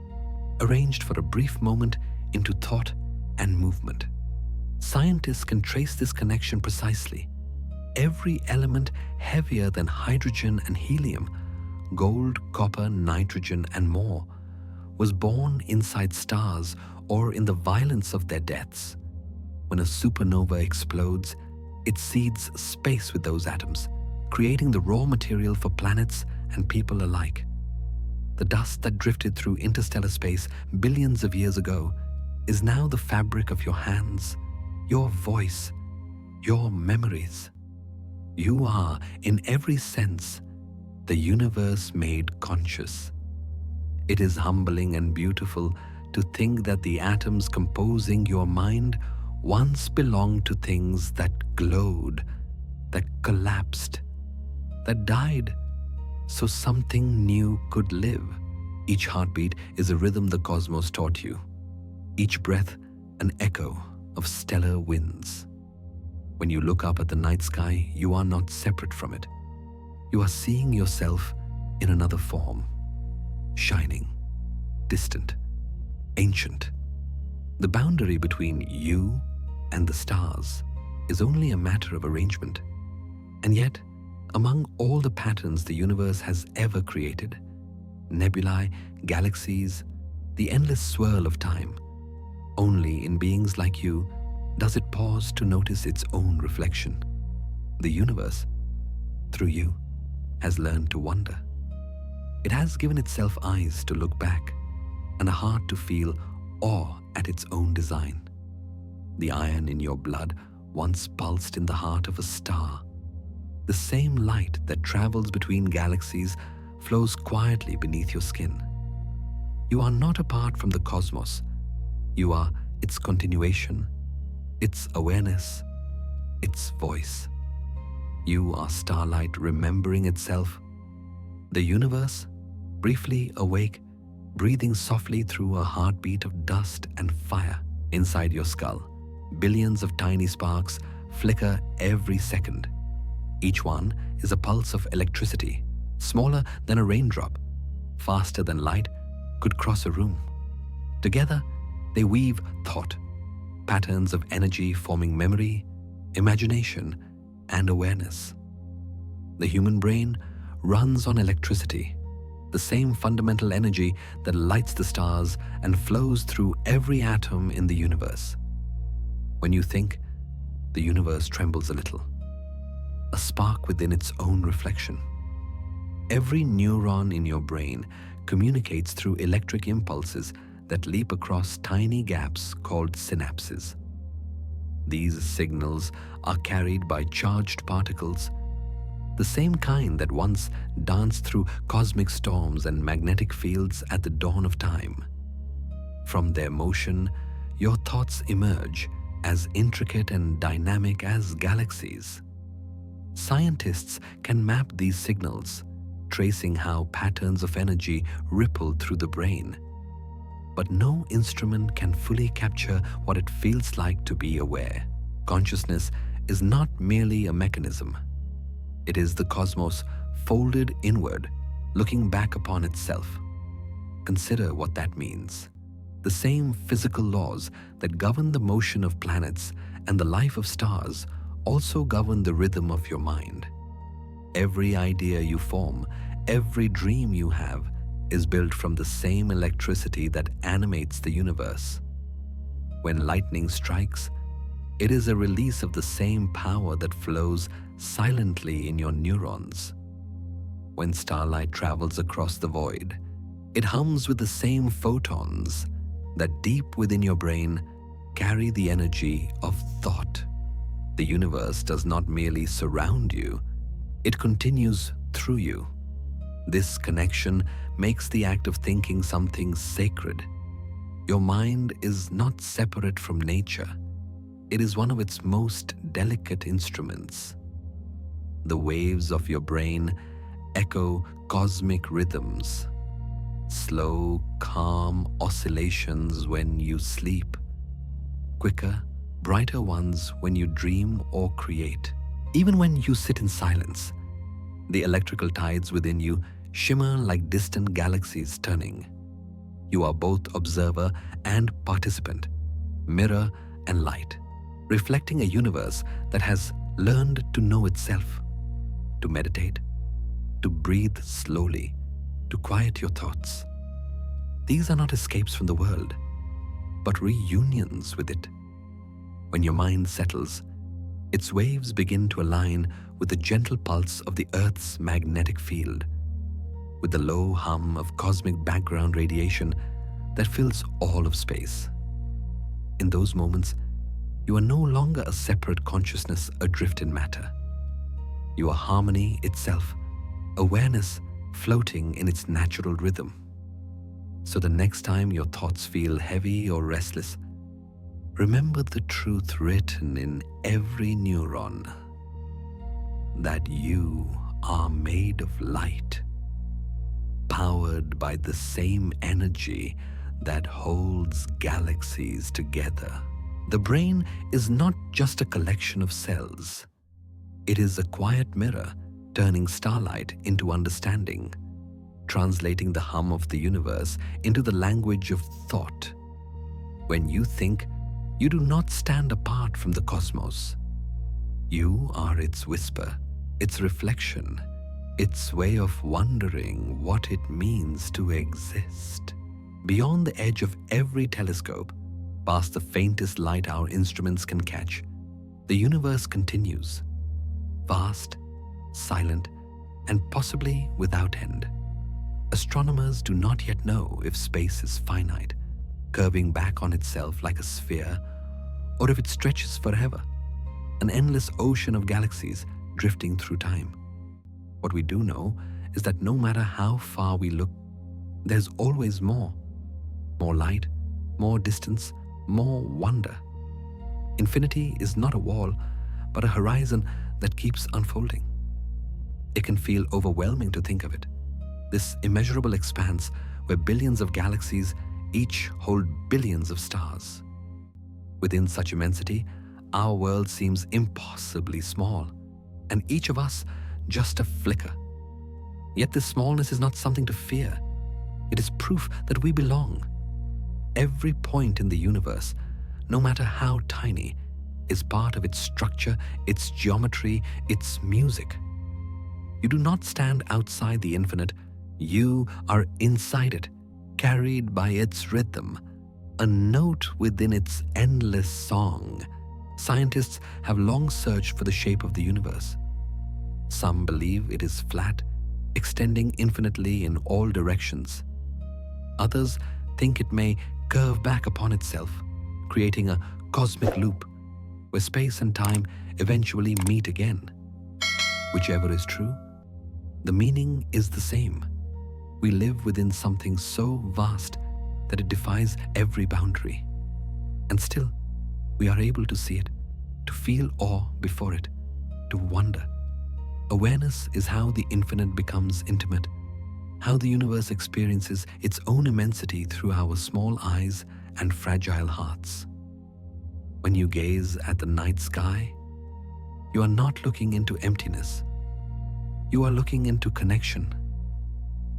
arranged for a brief moment into thought and movement. Scientists can trace this connection precisely. Every element heavier than hydrogen and helium, gold, copper, nitrogen, and more, was born inside stars or in the violence of their deaths. When a supernova explodes, it seeds space with those atoms, creating the raw material for planets and people alike. The dust that drifted through interstellar space billions of years ago is now the fabric of your hands, your voice, your memories. You are, in every sense, the universe made conscious. It is humbling and beautiful to think that the atoms composing your mind once belonged to things that glowed, that collapsed, that died, so something new could live. Each heartbeat is a rhythm the cosmos taught you. Each breath, an echo of stellar winds. When you look up at the night sky, you are not separate from it. You are seeing yourself in another form, shining, distant, ancient. The boundary between you and the stars is only a matter of arrangement. And yet, among all the patterns the universe has ever created, nebulae, galaxies, the endless swirl of time, only in beings like you does it pause to notice its own reflection. The universe, through you, has learned to wonder. It has given itself eyes to look back and a heart to feel awe at its own design. The iron in your blood once pulsed in the heart of a star. The same light that travels between galaxies flows quietly beneath your skin. You are not apart from the cosmos. You are its continuation, its awareness, its voice. You are starlight remembering itself. The universe, briefly awake, breathing softly through a heartbeat of dust and fire inside your skull. Billions of tiny sparks flicker every second. Each one is a pulse of electricity, smaller than a raindrop, faster than light could cross a room. Together, they weave thought, patterns of energy forming memory, imagination, and awareness. The human brain runs on electricity, the same fundamental energy that lights the stars and flows through every atom in the universe. When you think, the universe trembles a little, a spark within its own reflection. Every neuron in your brain communicates through electric impulses that leap across tiny gaps called synapses. These signals are carried by charged particles, the same kind that once danced through cosmic storms and magnetic fields at the dawn of time. From their motion, your thoughts emerge as intricate and dynamic as galaxies. Scientists can map these signals, tracing how patterns of energy ripple through the brain. But no instrument can fully capture what it feels like to be aware. Consciousness is not merely a mechanism. It is the cosmos folded inward, looking back upon itself. Consider what that means. The same physical laws that govern the motion of planets and the life of stars also govern the rhythm of your mind. Every idea you form, every dream you have, is built from the same electricity that animates the universe. When lightning strikes, it is a release of the same power that flows silently in your neurons. When starlight travels across the void, it hums with the same photons that deep within your brain carry the energy of thought. The universe does not merely surround you, it continues through you. This connection makes the act of thinking something sacred. Your mind is not separate from nature. It is one of its most delicate instruments. The waves of your brain echo cosmic rhythms, slow, calm oscillations when you sleep, quicker, brighter ones when you dream or create. Even when you sit in silence, the electrical tides within you shimmer like distant galaxies turning. You are both observer and participant, mirror and light, reflecting a universe that has learned to know itself, to meditate, to breathe slowly, to quiet your thoughts. These are not escapes from the world, but reunions with it. When your mind settles, its waves begin to align with the gentle pulse of the Earth's magnetic field, with the low hum of cosmic background radiation that fills all of space. In those moments, you are no longer a separate consciousness adrift in matter. You are harmony itself, awareness floating in its natural rhythm. So the next time your thoughts feel heavy or restless, remember the truth written in every neuron, that you are made of light, powered by the same energy that holds galaxies together. The brain is not just a collection of cells. It is a quiet mirror turning starlight into understanding, translating the hum of the universe into the language of thought. When you think, you do not stand apart from the cosmos. You are its whisper, its reflection, its way of wondering what it means to exist. Beyond the edge of every telescope, past the faintest light our instruments can catch, the universe continues, vast, silent, and possibly without end. Astronomers do not yet know if space is finite, curving back on itself like a sphere, or if it stretches forever, an endless ocean of galaxies drifting through time. What we do know is that no matter how far we look, there's always more. More light, more distance, more wonder. Infinity is not a wall, but a horizon that keeps unfolding. It can feel overwhelming to think of it. This immeasurable expanse where billions of galaxies each hold billions of stars. Within such immensity, our world seems impossibly small, and each of us just a flicker. Yet this smallness is not something to fear. It is proof that we belong. Every point in the universe, no matter how tiny, is part of its structure, its geometry, its music. You do not stand outside the infinite. You are inside it, carried by its rhythm, a note within its endless song. Scientists have long searched for the shape of the universe. Some believe it is flat, extending infinitely in all directions. Others think it may curve back upon itself, creating a cosmic loop where space and time eventually meet again. Whichever is true, the meaning is the same. We live within something so vast that it defies every boundary. And still, we are able to see it, to feel awe before it, to wonder. Awareness is how the infinite becomes intimate, how the universe experiences its own immensity through our small eyes and fragile hearts. When you gaze at the night sky, you are not looking into emptiness. You are looking into connection.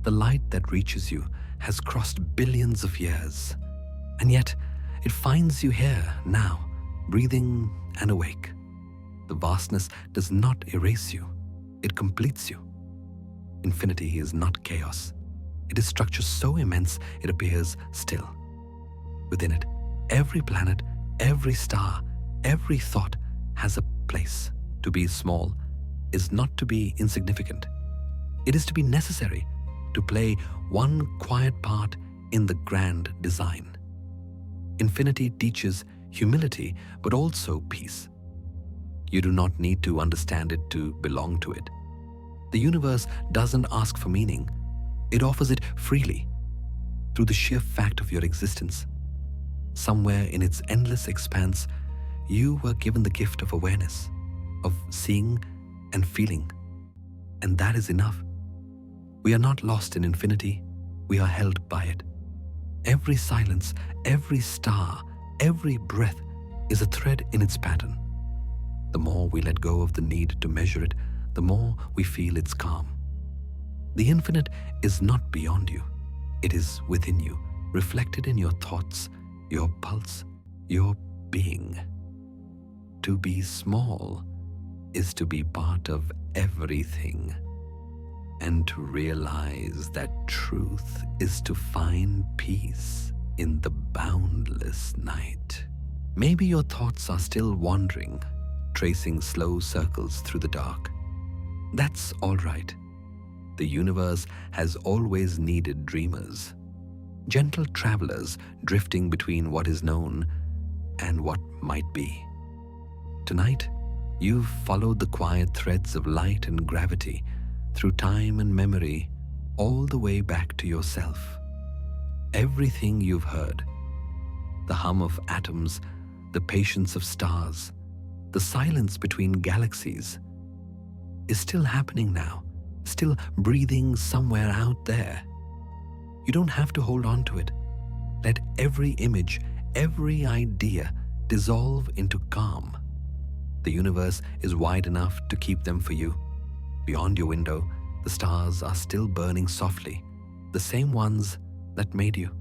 The light that reaches you has crossed billions of years, and yet it finds you here now, breathing and awake. The vastness does not erase you. It completes you. Infinity is not chaos. It is structure so immense it appears still. Within it, every planet, every star, every thought has a place. To be small is not to be insignificant. It is to be necessary, to play one quiet part in the grand design. Infinity teaches humility, but also peace. You do not need to understand it to belong to it. The universe doesn't ask for meaning. It offers it freely, through the sheer fact of your existence. Somewhere in its endless expanse, you were given the gift of awareness, of seeing and feeling. And that is enough. We are not lost in infinity. We are held by it. Every silence, every star, every breath is a thread in its pattern. The more we let go of the need to measure it, the more we feel its calm. The infinite is not beyond you. It is within you, reflected in your thoughts, your pulse, your being. To be small is to be part of everything, and to realize that truth is to find peace in the boundless night. Maybe your thoughts are still wandering, tracing slow circles through the dark. That's all right. The universe has always needed dreamers, gentle travelers drifting between what is known and what might be. Tonight, you've followed the quiet threads of light and gravity through time and memory, all the way back to yourself. Everything you've heard, the hum of atoms, the patience of stars, the silence between galaxies, is still happening now, still breathing somewhere out there. You don't have to hold on to it. Let every image, every idea dissolve into calm. The universe is wide enough to keep them for you. Beyond your window, the stars are still burning softly, the same ones that made you.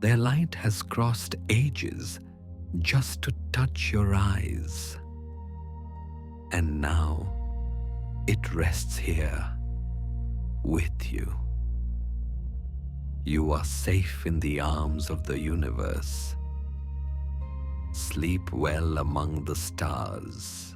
Their light has crossed ages just to touch your eyes. And now it rests here with you. You are safe in the arms of the universe. Sleep well among the stars.